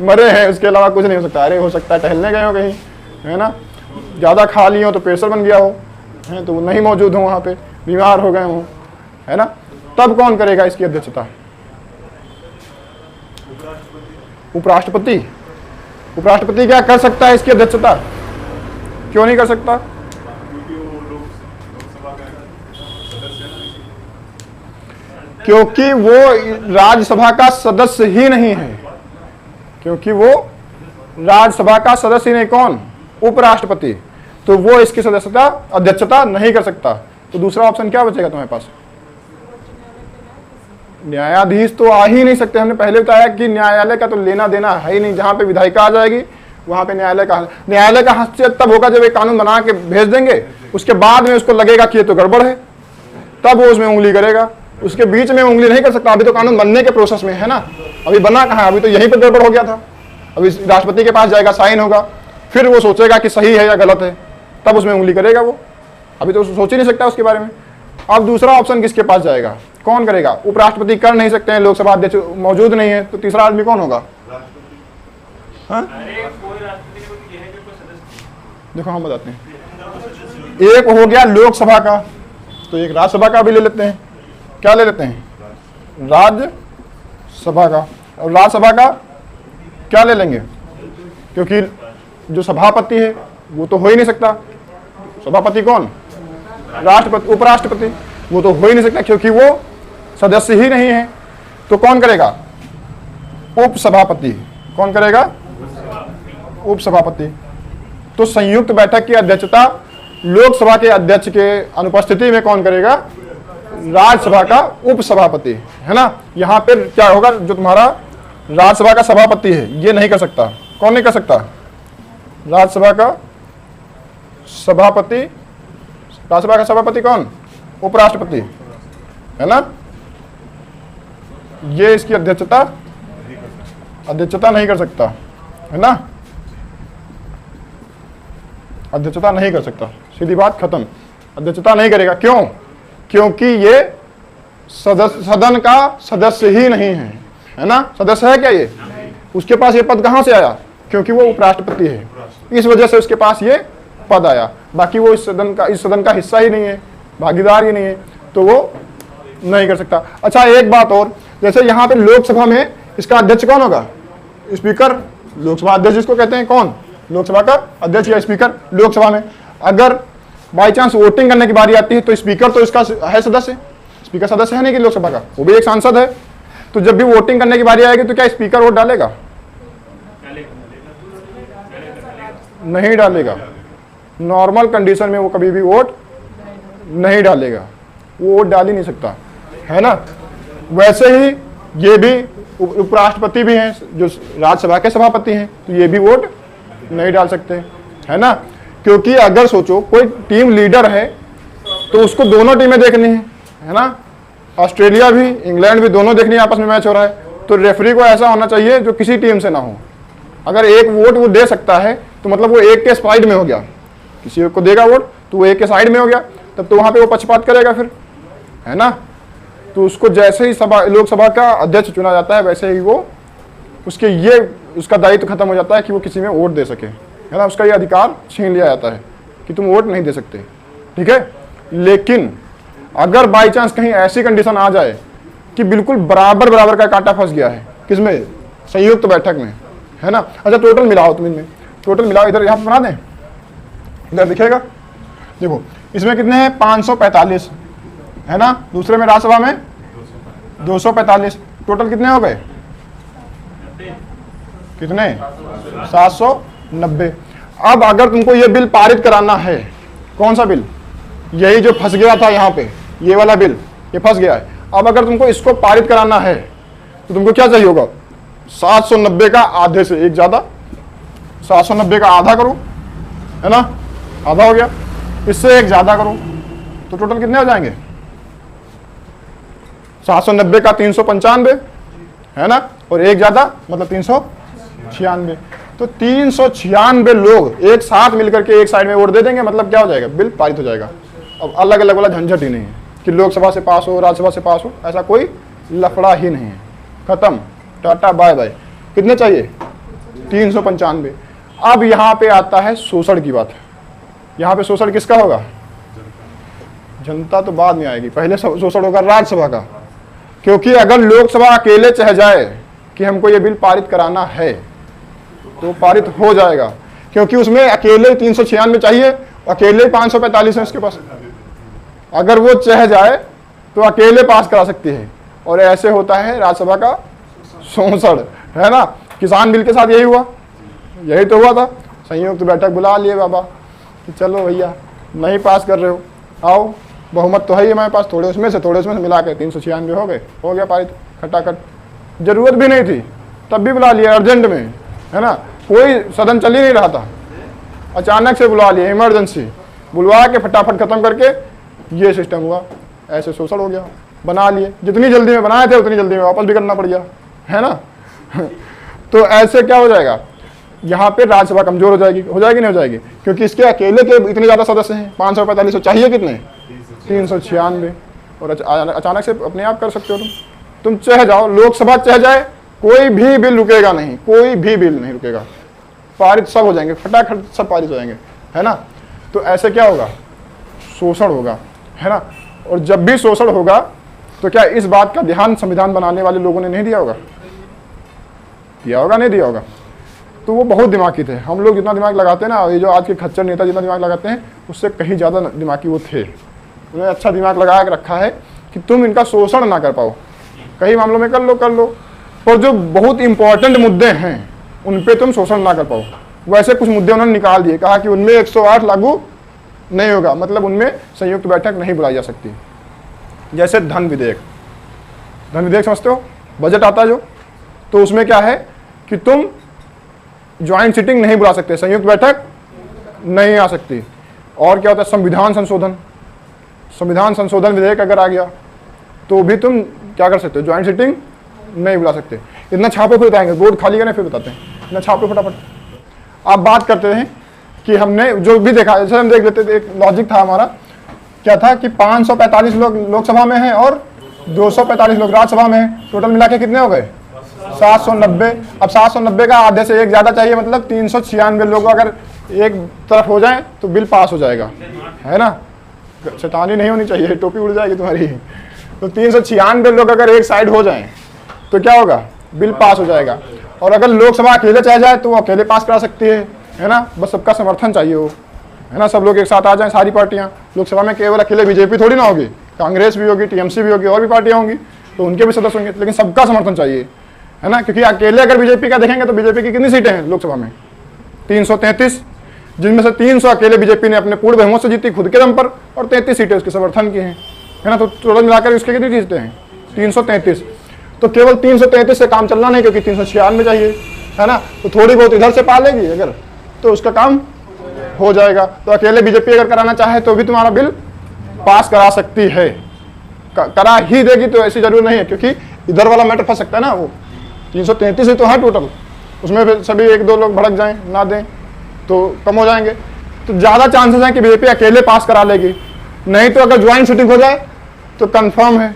मरे हैं, उसके अलावा कुछ नहीं हो सकता। अरे हो सकता है टहलने गए हो कहीं, है ना, ज़्यादा खा लिए हो तो प्रेशर बन गया हो, है, तो वो नहीं मौजूद हो वहाँ पे, बीमार हो गए हो, है ना, तब कौन करेगा इसकी अध्यक्षता? उपराष्ट्रपति। उपराष्ट्रपति क्या कर सकता है इसकी अध्यक्षता? क्यों नहीं कर सकता? क्योंकि वो राज्यसभा का सदस्य ही नहीं है, क्योंकि वो राज्यसभा का सदस्य ही नहीं। कौन? उपराष्ट्रपति। तो वो इसकी सदस्यता, अध्यक्षता नहीं कर सकता। तो दूसरा ऑप्शन क्या बचेगा तुम्हारे पास? न्यायाधीश तो आ ही नहीं सकते। हमने पहले बताया कि न्यायालय का तो लेना देना है ही नहीं। जहां पे विधायिका आ जाएगी वहां पे न्यायालय का हस्तक्षेप तब होगा जब एक कानून बना के भेज देंगे, उसके बाद में उसको लगेगा कि ये तो गड़बड़ है, तब वो उसमें उंगली करेगा। उसके बीच में उंगली नहीं कर सकता। अभी तो कानून बनने के प्रोसेस में है ना, अभी बना कहाँ, अभी तो यहीं पर गड़बड़ हो गया था। अभी राष्ट्रपति के पास जाएगा, साइन होगा, फिर वो सोचेगा कि सही है या गलत है, तब उसमें उंगली करेगा वो। अभी तो सोच ही नहीं सकता उसके बारे में। अब दूसरा ऑप्शन किसके पास जाएगा? कौन करेगा? उपराष्ट्रपति कर नहीं सकते हैं, लोकसभा अध्यक्ष मौजूद नहीं है, तो तीसरा आदमी कौन होगा? हाँ? देखो हम बताते हैं। एक हो गया लोकसभा का, तो एक राज्यसभा का भी ले लेते हैं। क्या ले लेते हैं? राज्यसभा का। और राज्यसभा का क्या ले लेंगे? क्योंकि जो सभापति है वो तो हो ही नहीं सकता। सभापति कौन? राष्ट्रपति, उपराष्ट्रपति। वो तो हो ही नहीं सकता क्योंकि वो सदस्य ही नहीं है। तो कौन करेगा? उपसभापति। कौन करेगा? उपसभापति। तो संयुक्त बैठक की अध्यक्षता लोकसभा के अध्यक्ष के अनुपस्थिति में कौन करेगा? राज्यसभा का उपसभापति, है ना। यहाँ पे क्या होगा? जो तुम्हारा राज्यसभा का सभापति है ये नहीं कर सकता। कौन नहीं कर सकता? राज्यसभा का सभापति। राज्यसभा का सभापति कौन? उपराष्ट्रपति, है ना। ये इसकी अध्यक्षता नहीं कर सकता, है ना। अध्यक्षता नहीं कर सकता, सीधी बात खत्म। अध्यक्षता नहीं करेगा। क्यों? क्योंकि ये सदन का सदस्य ही नहीं है ना। सदस्य है क्या ये? उसके पास ये पद कहां से आया? क्योंकि वो उपराष्ट्रपति है, इस वजह से उसके पास ये पद आया। बाकी वो इस सदन का हिस्सा ही नहीं है, भागीदार ही नहीं है, तो वो नहीं कर सकता। अच्छा एक बात और, जैसे यहाँ पे लोकसभा में इसका अध्यक्ष कौन होगा? स्पीकर। लोकसभा अध्यक्ष जिसको कहते हैं, कौन? लोकसभा का अध्यक्ष या स्पीकर। लोकसभा में अगर बाई चांस वोटिंग करने की बारी आती है तो स्पीकर तो इसका है सदस्य। स्पीकर सदस्य है नहीं कि लोकसभा का, वो भी एक सांसद है। तो जब भी वोटिंग करने की बारी आएगी तो क्या स्पीकर वोट डालेगा? नहीं डालेगा। नॉर्मल कंडीशन में वो कभी भी वोट नहीं डालेगा, वो वोट डाल ही नहीं सकता, है ना। वैसे ही ये भी उपराष्ट्रपति भी हैं जो राज्यसभा के सभापति हैं, तो ये भी वोट नहीं डाल सकते, है ना। क्योंकि अगर सोचो कोई टीम लीडर है तो उसको दोनों टीमें देखनी है ना, ऑस्ट्रेलिया भी इंग्लैंड भी दोनों देखनी है, आपस में मैच हो रहा है, तो रेफरी को ऐसा होना चाहिए जो किसी टीम से ना हो। अगर एक वोट वो दे सकता है तो मतलब वो एक के साइड में हो गया, किसी एक को देगा वोट तो वो एक के साइड में हो गया, तब तो वहां पे वो पक्षपात करेगा फिर, है ना। तो उसको जैसे ही लोकसभा का अध्यक्ष चुना जाता है वैसे ही वो उसका दायित्व खत्म हो जाता है कि वो किसी में वोट दे सके, है ना। उसका ये अधिकार छीन लिया जाता है कि तुम वोट नहीं दे सकते, ठीक है। लेकिन अगर बाई चांस कहीं ऐसी कंडीशन आ जाए कि बिल्कुल बराबर बराबर का कांटा फंस गया है, किसमें, संयुक्त बैठक में, है ना। अच्छा टोटल मिलाओ, तुम इनमें टोटल मिलाओ, इधर यहाँ पर बना दें, इधर दिखेगा, देखो इसमें कितने हैं 545, है ना। दूसरे में राज्यसभा में 245, टोटल कितने हो गए, कितने 790। अब अगर तुमको ये बिल पारित कराना है, कौन सा बिल, यही जो फंस गया था यहाँ पे, ये वाला बिल, ये फंस गया है। अब अगर तुमको इसको पारित कराना है तो तुमको क्या चाहिए होगा, 790 का आधे से एक ज्यादा, 790 का आधा करो, है ना, आधा हो गया, इससे एक ज्यादा करो, तो टोटल कितने हो जाएंगे, 790 का 395, है ना, और एक ज्यादा मतलब 396। तो 396 लोग एक साथ मिलकर के एक साइड में वोट दे देंगे, मतलब क्या हो जाएगा, बिल पारित हो जाएगा। अब अलग अलग वाला झंझट ही नहीं है कि लोकसभा से पास हो, राज्यसभा से पास हो, ऐसा कोई लफड़ा ही नहीं है, खत्म, टाटा बाय बाय। कितने चाहिए, 395। अब यहाँ पे आता है शोषण की बात। यहाँ पे शोषण किसका होगा, जनता तो बाद में आएगी, पहले शोषण होगा राज्यसभा का। क्योंकि अगर लोकसभा अकेले चाह जाए कि हमको ये बिल पारित कराना है तो पारित हो जाएगा, क्योंकि उसमें अकेले 396 चाहिए, अकेले 545 है उसके पास। अगर वो चाह जाए तो अकेले पास करा सकती है, और ऐसे होता है राज्यसभा का शोषण, है ना। किसान बिल के साथ यही हुआ, यही तो हुआ था, संयुक्त बैठक बुला लिए बाबा कि चलो भैया नहीं पास कर रहे हो, आओ, बहुमत तो है ही हमारे पास, थोड़े उसमें से मिला के 396 हो गया पारित, खटाखट, जरूरत भी नहीं थी तब भी बुला लिया अर्जेंट में, है ना। कोई सदन चल ही नहीं रहा था, अचानक से बुला लिया, इमरजेंसी बुलवा के फटाफट खत्म करके ये सिस्टम हुआ, ऐसे शोषण हो गया, बना लिए, जितनी जल्दी में बनाए थे उतनी जल्दी में वापस भी करना पड़ गया, है ना। तो ऐसे क्या हो जाएगा, यहाँ पे राज्यसभा कमजोर हो जाएगी नहीं हो जाएगी, क्योंकि इसके अकेले के इतने ज्यादा सदस्य हैं, 545, चाहिए कितने, 396, और अचानक से अपने आप कर सकते हो तुम चाह जाओ, लोकसभा चाह जाए, कोई भी बिल रुकेगा नहीं, कोई भी बिल नहीं रुकेगा, पारित सब हो जाएंगे, फटाफट सब पारित हो जाएंगे, है ना। तो ऐसे क्या होगा, शोषण होगा, है ना। और जब भी शोषण होगा तो क्या इस बात का ध्यान संविधान बनाने वाले लोगों ने नहीं दिया होगा, नहीं दिया होगा। तो वो बहुत दिमागी थे, हम लोग जितना दिमाग लगाते हैं ना, ये जो आज के खच्चर नेता जितना दिमाग लगाते हैं उससे कहीं ज़्यादा दिमागी वो थे। उन्हें अच्छा दिमाग लगा के रखा है कि तुम इनका शोषण ना कर पाओ, कई मामलों में कर लो, पर जो बहुत इंपॉर्टेंट मुद्दे हैं उन पे तुम शोषण ना कर पाओ। वैसे कुछ मुद्दे उन्होंने निकाल दिए, कहा कि उनमें 108 लागू नहीं होगा, मतलब उनमें संयुक्त बैठक नहीं बुलाई जा सकती। जैसे धन विधेयक समझते हो, बजट आता है जो, तो उसमें क्या है कि तुम ज्वाइंट सिटिंग नहीं बुला सकते, संयुक्त बैठक नहीं आ सकती। और क्या होता है, संविधान संशोधन विधेयक अगर आ गया तो भी तुम क्या कर सकते हो, ज्वाइंट सिटिंग नहीं बुला सकते। इतना छापो फिर बताएंगे, बोर्ड खाली करें फिर बताते हैं, इतना छापो फटाफट। आप बात करते हैं कि हमने जो भी देखा, जैसे हम देख लेते थे, एक लॉजिक था हमारा, क्या था कि 545 लोग लोकसभा में हैं और 245 लोग राज्यसभा में हैं, टोटल मिला के कितने हो गए, 790। अब 790 का आधे से एक ज्यादा चाहिए, मतलब 396 लोग अगर एक तरफ हो जाए तो बिल पास हो जाएगा, है ना। शैतानी नहीं होनी चाहिए, टोपी उड़ जाएगी तुम्हारी। तो 396 लोग अगर एक साइड हो जाएं तो क्या होगा, बिल पास हो जाएगा। और अगर लोकसभा अकेले चाह जाए तो वो अकेले पास करा सकती है ना, बस सबका समर्थन चाहिए हो, है ना। सब लोग एक साथ आ जाएं, सारी पार्टियां लोकसभा में, केवल अकेले बीजेपी थोड़ी ना होगी, कांग्रेस भी होगी, टीएमसी भी होगी, और भी पार्टियां होंगी, तो उनके भी सदस्य होंगे, लेकिन सबका समर्थन चाहिए, है ना। क्योंकि अकेले अगर बीजेपी का देखेंगे तो बीजेपी की कितनी सीटें हैं लोकसभा में, 333, जिनमें से 300 अकेले बीजेपी ने अपने पूर्ण बहुमत से जीती खुद के दम पर, और 33 सीटें उसके समर्थन की हैं, है ना। तो टोटल मिलाकर उसके कितनी सीटें हैं, 333। तो केवल 333 से काम चलना नहीं, क्योंकि 396 चाहिए, है ना। तो थोड़ी बहुत इधर से पा लेगी अगर, तो उसका काम हो जाएगा। तो अकेले बीजेपी अगर कराना चाहे तो भी तुम्हारा बिल पास करा सकती है, करा ही देगी। तो ऐसी जरूरत नहीं है, क्योंकि इधर वाला मैटर फंस सकता है ना, वो 333 ही तो है टोटल, उसमें फिर सभी एक दो लोग भड़क जाएं, ना दें तो कम हो जाएंगे। तो ज़्यादा चांसेस हैं कि बीजेपी अकेले पास करा लेगी। नहीं तो अगर ज्वाइंट सीटिंग हो जाए तो कंफर्म है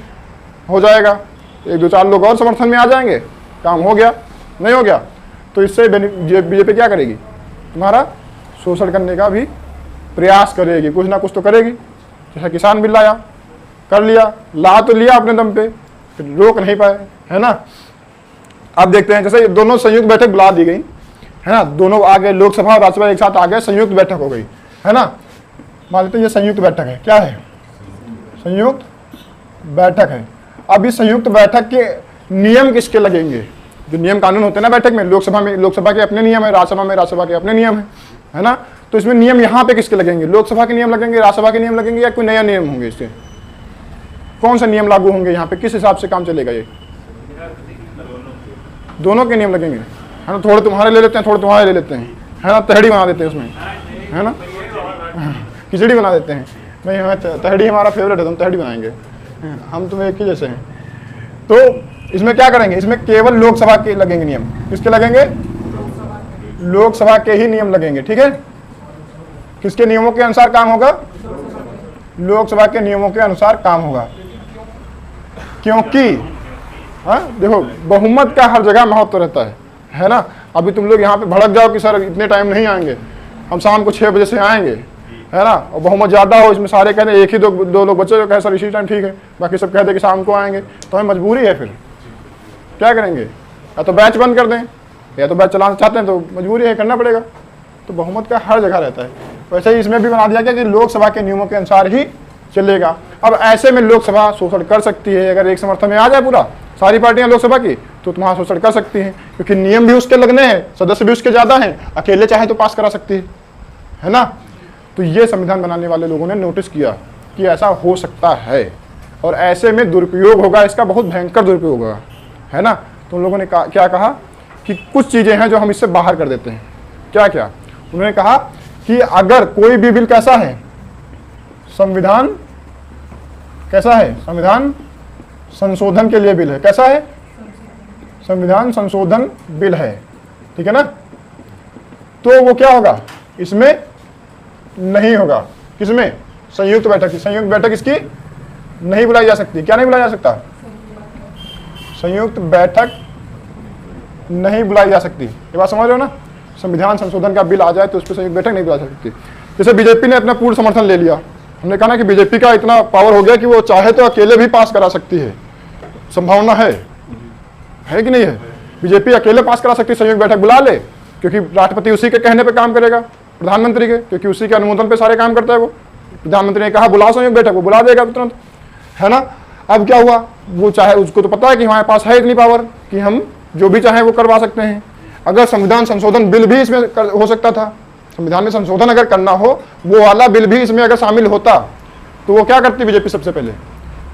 हो जाएगा, एक दो चार लोग और समर्थन में आ जाएंगे, काम हो गया। नहीं हो गया तो इससे बीजेपी क्या करेगी, तुम्हारा शोषण करने का भी प्रयास करेगी, कुछ ना कुछ तो करेगी। जैसा किसान बिल लाया, कर लिया, ला तो लिया अपने दम पे, फिर रोक नहीं पाए, है ना। अब देखते हैं, जैसे दोनों संयुक्त बैठक बुला दी गई, है ना, दोनों आ गए, लोकसभा और राज्यसभा एक साथ आ गए, संयुक्त बैठक हो गई, है ना। मान लेते हैं ये संयुक्त बैठक है, क्या है, संयुक्त बैठक है। अब इस संयुक्त बैठक के नियम किसके लगेंगे, जो नियम कानून होते हैं ना बैठक में, लोकसभा में लोकसभा के अपने नियम है, राज्यसभा में राज्यसभा के अपने नियम है ना। तो इसमें नियम यहाँ पे किसके लगेंगे, लोकसभा के नियम लगेंगे, राज्यसभा के नियम लगेंगे, या कोई नया नियम होंगे, इससे कौन सा नियम लागू होंगे यहाँ पे, किस हिसाब से काम चलेगा ये, दोनों के नियम लगेंगे, है ना। थोड़े तुम्हारे ले लेते हैं, थोड़े तुम्हारे ले लेते हैं, है ना, तहड़ी बना देते हैं उसमें, है ना, खिचड़ी बना देते हैं। नहीं, हमें तहड़ी हमारा फेवरेट है, तो हम तहड़ी बनाएंगे, हम तुम्हें एक ही जैसे हैं। तो इसमें क्या करेंगे, इसमें केवल लोकसभा के लगेंगे नियम, किसके लगेंगे, लोकसभा के ही नियम लगेंगे, ठीक है। किसके नियमों के अनुसार काम होगा, लोकसभा के नियमों के अनुसार काम होगा, क्योंकि देखो बहुमत का हर जगह महत्व रहता है ना। अभी तुम लोग यहाँ पे भड़क जाओ कि सर इतने टाइम नहीं आएंगे, हम शाम को 6 बजे से आएंगे, है ना, और बहुमत ज़्यादा हो, इसमें सारे कहते हैं एक ही दो लोग बच्चे जो कहे सर इसी टाइम ठीक है, बाकी सब कहते कि शाम को आएंगे, तो हमें मजबूरी है, फिर क्या करेंगे, या तो बैच बंद कर दें, या तो बैच चलाना चाहते हैं तो मजबूरी है, करना पड़ेगा। तो बहुमत का हर जगह रहता है। वैसे ही इसमें भी बना दिया गया कि लोकसभा के नियमों के अनुसार ही चलेगा। अब ऐसे में लोकसभा शोषण कर सकती है, अगर एक समर्थन में आ जाए पूरा सारी पार्टियां लोकसभा की, तो तुम्हारा शोषण कर सकती हैं, क्योंकि नियम भी उसके लगने हैं, सदस्य भी उसके ज़्यादा हैं, अकेले चाहे तो पास करा सकती है ना। तो ये संविधान बनाने वाले लोगों ने नोटिस किया कि ऐसा हो सकता है, और ऐसे में दुरुपयोग होगा, इसका बहुत भयंकर दुरुपयोग होगा, है ना। तो उन लोगों ने क्या कहा कि कुछ चीज़ें हैं जो हम इससे बाहर कर देते हैं। क्या क्या उन्होंने कहा कि अगर कोई भी बिल कैसा है, संविधान कैसा है, संविधान संशोधन के लिए बिल है, कैसा है, संविधान संशोधन बिल है, ठीक है ना, तो वो क्या होगा, इसमें नहीं होगा, किसमें, संयुक्त बैठक। संयुक्त बैठक इसकी नहीं बुलाई जा सकती। क्या नहीं बुलाया जा सकता, संयुक्त बैठक नहीं बुलाई जा सकती। ये बात समझ रहे हो ना, संविधान संशोधन का बिल आ जाए तो उस पर संयुक्त बैठक नहीं बुला सकती। जैसे बीजेपी ने अपना पूर्ण समर्थन ले लिया, हमने कहा ना कि बीजेपी का इतना पावर हो गया कि वो चाहे तो अकेले भी पास करा सकती है, संभावना है कि नहीं है, बीजेपी अकेले पास करा सकती है, संयुक्त बैठक बुला ले, क्योंकि राष्ट्रपति उसी के कहने पे काम करेगा, प्रधानमंत्री के, क्योंकि उसी के अनुमोदन पे सारे काम करता है वो। प्रधानमंत्री ने कहा बुलाओ संयुक्त बैठक, वो बुला देगा तुरंत, है ना। अब क्या हुआ, वो चाहे, उसको तो पता है कि हमारे पास है इतनी पावर कि हम जो भी चाहें वो करवा सकते हैं। अगर संविधान संशोधन बिल भी इसमें हो सकता था, संविधान में संशोधन अगर करना हो, वो वाला बिल भी इसमें अगर शामिल होता, तो वो क्या करती बीजेपी, सबसे पहले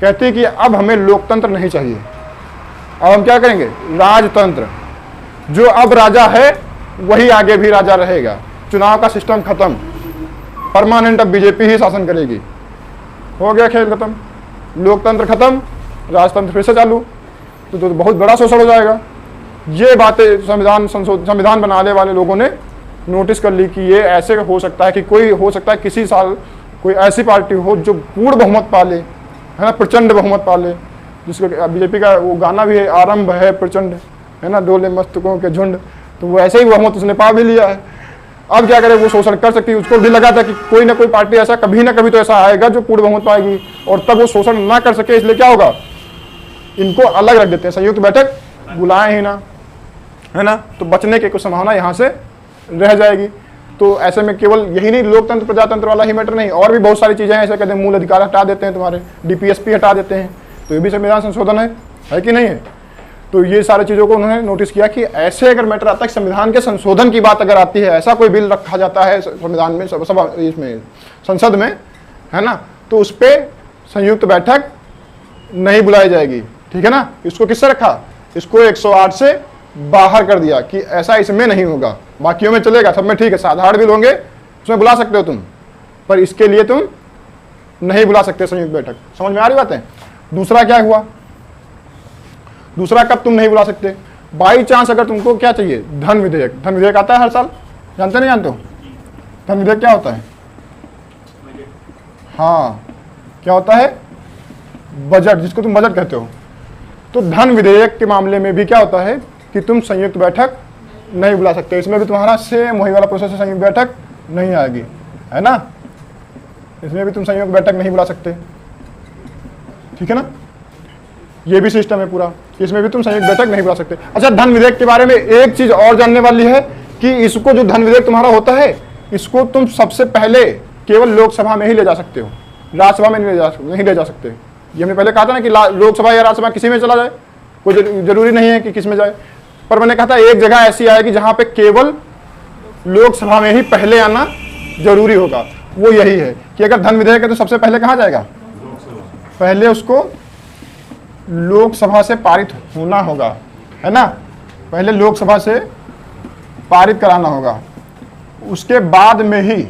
कहती कि अब हमें लोकतंत्र नहीं चाहिए, अब हम क्या करेंगे, राजतंत्र। जो अब राजा है वही आगे भी राजा रहेगा, चुनाव का सिस्टम खत्म, परमानेंट अब बीजेपी ही शासन करेगी, हो गया खेल खत्म, लोकतंत्र खत्म, राजतंत्र फिर से चालू। तो बहुत बड़ा शोषण हो जाएगा। ये बातें संविधान बनाने वाले लोगों ने नोटिस कर ली कि ये ऐसे हो सकता है कि कोई हो सकता है किसी साल कोई ऐसी पार्टी हो जो पूर्ण बहुमत पाले, है ना, प्रचंड बहुमत पाले, जिसको बीजेपी का वो गाना भी है, आरंभ है प्रचंड, है ना, डोले मस्तकों के झुंड, तो वो ऐसे ही बहुमत उसने पा भी लिया है। अब क्या करे, वो शोषण कर सकती है। उसको भी लगा था कि कोई ना कोई पार्टी ऐसा कभी ना कभी तो ऐसा आएगा जो पूर्ण बहुमत पाएगी, और तब वो शोषण ना कर सके, इसलिए क्या होगा, इनको अलग रख देते हैं, संयुक्त बैठक बुलाए ही ना, है ना। तो बचने की कुछ संभावना यहाँ से रह जाएगी। तो ऐसे में केवल यही नहीं, लोकतंत्र प्रजातंत्र वाला ही मैटर नहीं, और भी बहुत सारी चीज़ें हैं, ऐसे कहते हैं मूल अधिकार हटा देते हैं, तुम्हारे डीपीएसपी हटा देते हैं, तो ये भी संविधान संशोधन है कि नहीं है। तो ये सारी चीज़ों को उन्होंने नोटिस किया कि ऐसे अगर मैटर आता है, संविधान के संशोधन की बात अगर आती है, ऐसा कोई बिल रखा जाता है संविधान में, इसमें संसद में, है ना, तो उस पर संयुक्त बैठक नहीं बुलाई जाएगी, ठीक है ना। इसको किससे रखा, इसको 108 से बाहर कर दिया कि ऐसा इसमें नहीं होगा, बाकियों में चलेगा, सब में ठीक है, साधारण बिल होंगे उसमें बुला सकते हो तुम, पर इसके लिए तुम नहीं बुला सकते संयुक्त बैठक। समझ में आ रही बात है? दूसरा क्या हुआ, दूसरा कब तुम नहीं बुला सकते, बाई चांस अगर तुमको क्या चाहिए, धन विधेयक। धन विधेयक आता है हर साल, जानते नहीं जानते हो? धन विधेयक क्या होता है? हाँ, क्या होता है? बजट, जिसको तुम बजट कहते हो। तो धन विधेयक के मामले में भी क्या होता है कि तुम संयुक्त बैठक नहीं बुला सकते। इसमें भी तुम्हारा सेम वही वाला प्रोसेस है, संयुक्त बैठक नहीं आएगी, है ना? इसमें भी तुम संयुक्त बैठक नहीं बुला सकते, ठीक है ना? ये भी सिस्टम है पूरा, इसमें भी तुम संयुक्त बैठक नहीं बुला सकते। अच्छा, धन विधेयक के बारे में एक चीज और जानने वाली है कि इसको जो धन विधेयक तुम्हारा होता है, इसको तुम सबसे पहले केवल लोकसभा में ही ले जा सकते हो, राज्यसभा में नहीं ले जा सकते। ये हमने पहले कहा था ना कि लोकसभा या राज्यसभा किसी में चला जाए, कोई जरूरी नहीं है कि किस में जाए, पर मैंने कहा था एक जगह ऐसी आएगी जहां पे केवल लोकसभा में ही पहले आना जरूरी होगा। वो यही है कि अगर धन विधेयक है तो सबसे पहले कहाँ जाएगा, पहले उसको लोकसभा से पारित होना होगा, है ना? पहले लोकसभा से पारित कराना होगा, उसके बाद में ही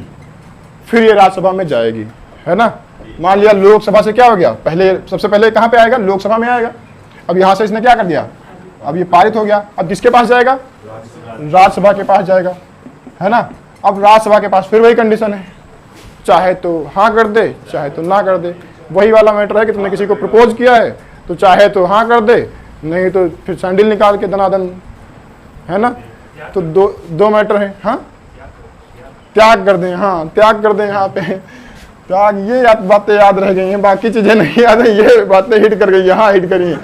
फिर ये राज्यसभा में जाएगी, है ना? मान लिया लोकसभा से क्या हो गया, पहले सबसे पहले कहाँ पे आएगा, लोकसभा में आएगा। अब यहाँ से इसने क्या कर दिया, अब ये पारित हो गया, अब किसके पास जाएगा, राज्यसभा के पास जाएगा, है ना? अब राज्यसभा के पास फिर वही कंडीशन है, चाहे तो हाँ कर दे, चाहे तो ना कर दे। वही वाला मैटर है कि तुमने किसी को प्रपोज किया है तो चाहे तो हाँ कर दे, नहीं तो फिर सैंडल निकाल के दनादन, है ना? तो दो मैटर है। हाँ, त्याग कर दें, हाँ त्याग कर दें, यहाँ पे त्याग, ये बातें याद रह गई हैं, बाकी चीजें नहीं याद है, ये बातें हिट कर गई, यहाँ हिट करी हैं।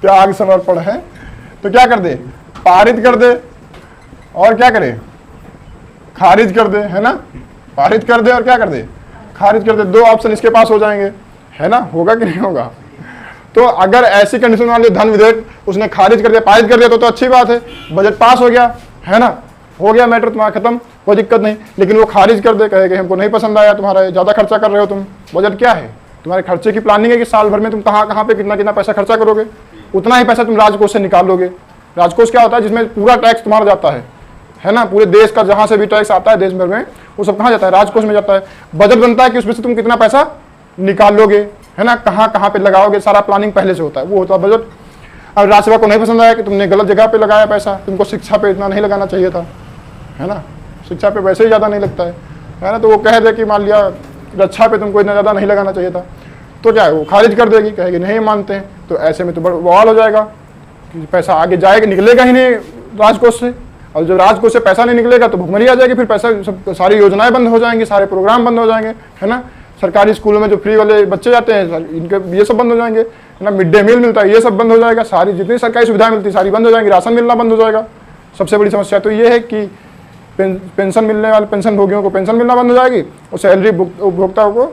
त्याग समर्पण है तो क्या कर दे, पारित कर दे, और क्या करे, खारिज कर दे, है ना? पारित कर दे और क्या कर दे, खारिज कर दे। दो ऑप्शन इसके पास हो जाएंगे, है ना? होगा कि नहीं होगा? तो अगर ऐसी कंडीशन वाले धन विधेयक उसने खारिज कर दिया, पारित कर दिया तो अच्छी बात है, बजट पास हो गया, है ना? हो गया मैटर तुम्हारा खत्म, कोई दिक्कत नहीं। लेकिन वो खारिज कर दे, कहे कि हमको नहीं पसंद आया, तुम्हारा ज़्यादा खर्चा कर रहे हो तुम। बजट क्या है, तुम्हारे खर्चे की प्लानिंग है कि साल भर में तुम कहाँ कहाँ पे कितना कितना पैसा खर्चा करोगे, उतना ही पैसा तुम राजकोष से निकाल लोगे। राजकोष क्या होता है, जिसमें पूरा टैक्स तुम्हारा जाता है ना? पूरे देश का जहाँ से भी टैक्स आता है देश भर में, वो सब कहाँ जाता है, राजकोष में जाता है। बजट बनता है कि उसमें से तुम कितना पैसा निकाल लोगे, है ना? कहाँ कहाँ पे लगाओगे, सारा प्लानिंग पहले से होता है, वो होता है बजट। अब राज्यसभा को नहीं पसंद आया कि तुमने गलत जगह पे लगाया पैसा, तुमको शिक्षा पे इतना नहीं लगाना चाहिए था, है ना? शिक्षा पे वैसे ही ज़्यादा नहीं लगता है ना? तो वो कह दे कि मान लिया रक्षा पे तुमको इतना ज़्यादा नहीं लगाना चाहिए था, तो क्या है, वो खारिज कर देगी, कहेगी नहीं मानते हैं। तो ऐसे में तो बवाल हो जाएगा कि पैसा आगे जाएगा, निकलेगा ही नहीं राजकोष से, और जब राजकोष से पैसा नहीं निकलेगा तो भुखमरी आ जाएगी, फिर पैसा सब, सारी योजनाएं बंद हो जाएंगी, सारे प्रोग्राम बंद हो जाएंगे, है ना? सरकारी स्कूलों में जो फ्री वाले बच्चे जाते हैं, इनके ये सब बंद हो जाएंगे, है ना? मिड डे मील मिलता है, ये सब बंद हो जाएगा, सारी जितनी सरकारी सुविधाएं मिलती सारी बंद हो जाएंगी, राशन मिलना बंद हो जाएगा। सबसे बड़ी समस्या तो ये है कि पेंशन मिलने वाले पेंशन भोगियों को पेंशन मिलना बंद हो जाएगी, और सैलरी उपभोक्ताओं को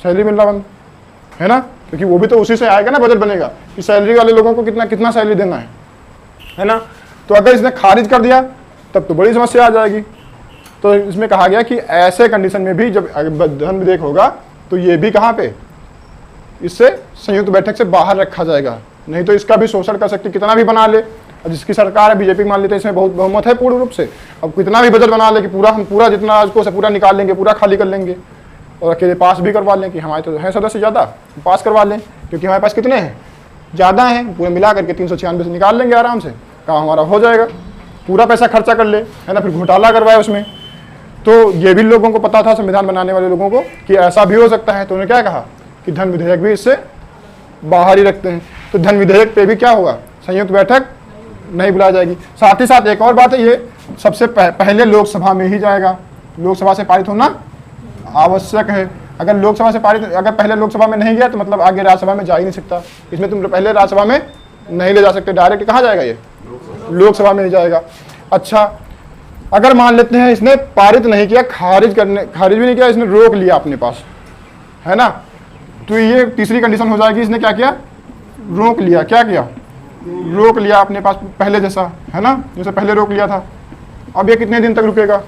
सैलरी मिलना बंद, है ना? क्योंकि वो भी तो उसी से आएगा ना, बजट बनेगा कि सैलरी वाले लोगों को कितना कितना सैलरी देना है ना? तो अगर इसने खारिज कर दिया तब तो बड़ी समस्या आ जाएगी। तो इसमें कहा गया कि ऐसे कंडीशन में भी जब धन विधेयक होगा तो ये भी कहाँ पे, इससे संयुक्त बैठक से बाहर रखा जाएगा, नहीं तो इसका भी शोषण कर सकती, कितना भी बना ले। अब जिसकी सरकार है, बीजेपी मान लेते हैं, इसमें बहुत बहुमत है पूर्ण रूप से, अब कितना भी बजट बना ले कि हम पूरा जितना राजकोष है पूरा निकाल लेंगे, पूरा खाली कर लेंगे, और अकेले पास भी करवा लें कि हमारे तो हैं सदस्य ज़्यादा, पास करवा लें, क्योंकि हमारे पास कितने हैं, ज़्यादा हैं, पूरे मिला करके 396 से निकाल लेंगे आराम से, काम हमारा हो जाएगा, पूरा पैसा खर्चा कर ले, है ना? फिर घोटाला करवाए उसमें। तो ये भी लोगों को पता था, संविधान बनाने वाले लोगों को, कि ऐसा भी हो सकता है। तो उन्होंने क्या कहा कि धन विधेयक भी इससे बाहर ही रखते हैं। तो धन विधेयक पे भी क्या होगा, संयुक्त बैठक नहीं बुलाई जाएगी। साथ ही साथ एक और बात है, ये सबसे पहले लोकसभा में ही जाएगा, लोकसभा से पारित होना आवश्यक है। अगर लोकसभा से पारित, अगर पहले लोकसभा में नहीं गया तो मतलब आगे राज्यसभा में जा ही नहीं सकता। इसमें तुम पहले राज्यसभा में नहीं ले जा सकते, डायरेक्ट कहाँ जाएगा, ये लोकसभा में ही जाएगा। अच्छा, अगर मान लेते हैं इसने पारित नहीं किया, खारिज भी नहीं किया, इसने रोक लिया अपने पास, है ना? तो ये तीसरी कंडीशन हो जाएगी, इसने क्या किया, रोक लिया। क्या किया, रोक लिया अपने पास पहले जैसा, है ना? जैसे पहले रोक लिया था। अब ये कितने दिन तक रुकेगा,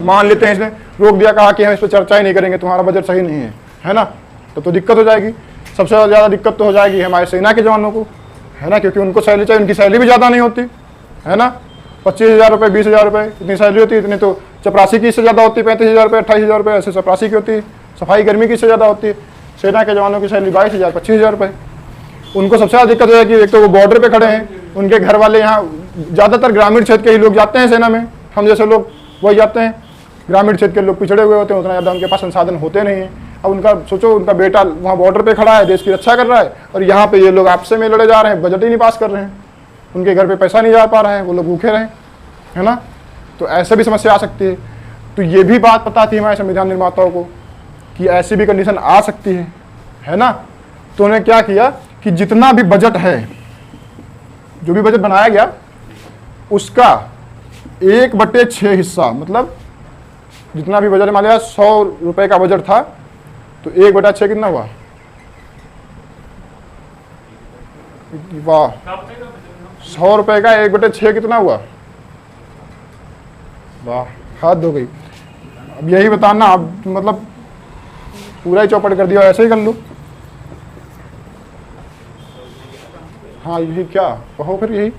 मान लेते हैं इसने रोक दिया, कहा कि हम इस पर चर्चा ही नहीं करेंगे, तुम्हारा बजट सही नहीं है ना? तो दिक्कत हो जाएगी। सबसे ज़्यादा दिक्कत तो हो जाएगी हमारे सेना के जवानों को, है ना? क्योंकि उनको सैलरी चाहिए, उनकी सैलरी भी ज़्यादा नहीं होती, है ना? 25,000 रुपये, 20,000 रुपये इतनी सैलरी होती है, इतने तो चपरासी की इससे ज़्यादा होती है 35,000 रुपये, 28,000 रुपये, ऐसे चपरासी की होती है। सफाई कर्मी की इससे ज़्यादा होती है। सेना के जवानों की सैलरी 22,000, 25,000 रुपये। उनको सबसे ज़्यादा दिक्कत है कि एक तो वो बॉर्डर पे खड़े हैं, उनके घर वाले यहाँ ज़्यादातर ग्रामीण क्षेत्र के ही लोग जाते हैं सेना में, हम जैसे लोग वही जाते हैं। ग्रामीण क्षेत्र के लोग पिछड़े हुए होते हैं, उतना ज़्यादा उनके पास संसाधन होते नहीं हैं। अब उनका सोचो, उनका बेटा वहाँ बॉर्डर पे खड़ा है, देश की रक्षा कर रहा है, और यहाँ पे ये लोग आपसे में लड़े जा रहे हैं, बजट ही नहीं पास कर रहे हैं, उनके घर पे पैसा नहीं जा पा रहा है, वो लोग भूखे रहे, है ना। तो ऐसे भी समस्या आ सकती है। तो ये भी बात पता थी हमारे संविधान निर्माताओं को कि ऐसी भी कंडीशन आ सकती है ना। तो उन्होंने क्या किया कि जितना भी बजट है, जो भी बजट बनाया गया, उसका 1/6 हिस्सा, मतलब जितना भी बजट, मान लिया 100 रुपए का बजट था, तो 1/6 कितना हुआ? वाह, 100 रुपए का 1/6 कितना हुआ? वाह, हद हो गई। अब यही बताना, अब मतलब पूरा ही चौपट कर दिया, ऐसे ही कर लूँ। हाँ, यही क्या कहो फिर, यही।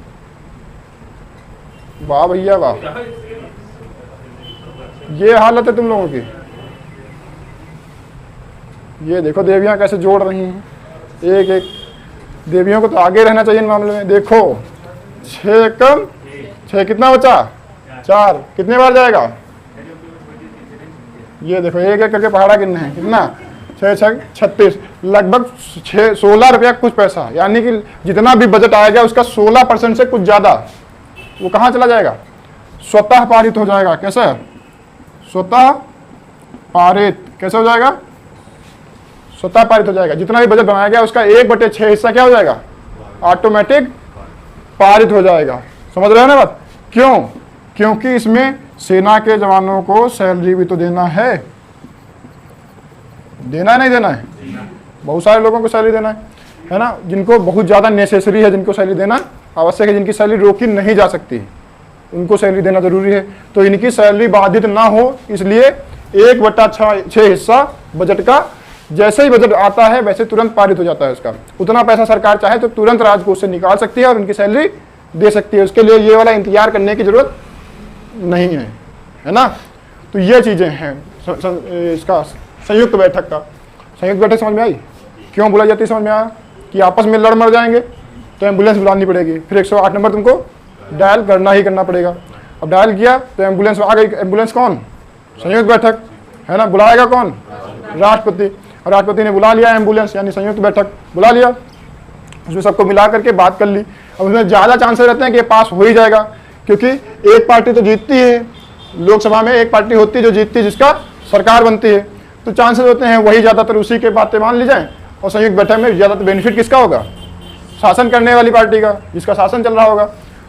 वाह भैया वाह, ये हालत है तुम लोगों की। ये देखो देवियां कैसे जोड़ रही हैं, एक एक। देवियों को तो आगे रहना चाहिए इन मामले में। देखो 6 कम 6 कितना बचा? 4। कितने बार जाएगा? ये देखो एक एक करके पहाड़ा गिनने हैं। कितना? 6 6 36, लगभग 16 रुपया कुछ पैसा, यानी कि जितना भी बजट आएगा उसका 16% से कुछ ज़्यादा वो कहाँ चला जाएगा? स्वतः पारित हो जाएगा। कैसे? स्वतः पारित। कैसे हो जाएगा? स्वतः पारित हो जाएगा। जितना भी बजट बनाया गया उसका 1/6 हिस्सा क्या हो जाएगा? ऑटोमेटिक पारित हो जाएगा। समझ रहे हो ना बात? क्यों? क्योंकि इसमें सेना के जवानों को सैलरी भी तो देना है। देना है नहीं देना है? बहुत सारे लोगों को सैलरी देना है ना, जिनको बहुत ज़्यादा नेसेसरी है, जिनको सैलरी देना आवश्यक है, जिनकी सैलरी रोकी नहीं जा सकती, उनको सैलरी देना जरूरी है। तो इनकी सैलरी बाधित ना हो, इसलिए 1/6 हिस्सा बजट का, जैसे ही बजट आता है वैसे तुरंत पारित हो जाता है उसका। उतना पैसा सरकार चाहे तो तुरंत राजकोष से निकाल सकती है और उनकी सैलरी दे सकती है। उसके लिए ये वाला इंतजार करने की जरूरत नहीं है ना। तो ये चीज़ें हैं इसका संयुक्त बैठक का। संयुक्त बैठक समझ में आई? क्यों बुलाई जाती है समझ में आया? कि आपस में लड़ मर जाएंगे तो एम्बुलेंस बुलानी पड़ेगी, फिर 108 नंबर तुमको डायल करना ही करना पड़ेगा। अब डायल किया तो एम्बुलेंस आ गई। एम्बुलेंस कौन? संयुक्त बैठक, है ना। बुलाएगा कौन? राष्ट्रपति। और राष्ट्रपति ने बुला लिया एम्बुलेंस, यानी संयुक्त बैठक बुला लिया, उसमें सबको मिला करके बात कर ली। अब उसमें ज़्यादा चांसेस रहते हैं कि ये पास हो ही जाएगा, क्योंकि एक पार्टी तो जीतती है लोकसभा में, एक पार्टी होती है जो जीतती है, जिसका सरकार बनती है, तो चांसेस होते हैं वही ज़्यादातर उसी के बातें मान ली जाएँ। और संयुक्त बैठक में ज़्यादातर बेनिफिट किसका होगा? शासन करने वाली पार्टी का, जिसका शासन चल रहा होगा।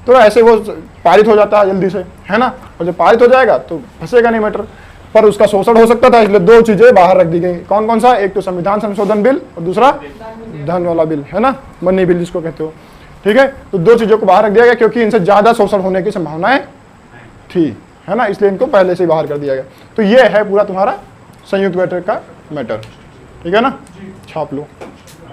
तो ऐसे वो पारित हो जाता है जल्दी से, है ना। और जब पारित हो जाएगा तो फंसेगा नहीं मैटर, पर उसका शोषण हो सकता था, इसलिए 2 चीज़ें बाहर रख दी गई। कौन कौन सा? एक तो संविधान संशोधन बिल और दूसरा धन वाला बिल, है ना, मनी बिल जिसको कहते हो। ठीक है, तो 2 चीज़ों को बाहर रख दिया गया क्योंकि इनसे ज़्यादा शोषण होने की संभावनाएं थी, है ना, इसलिए इनको पहले से ही बाहर कर दिया गया। तो ये है पूरा तुम्हारा संयुक्त बैठक का मैटर। ठीक है ना, छाप लो।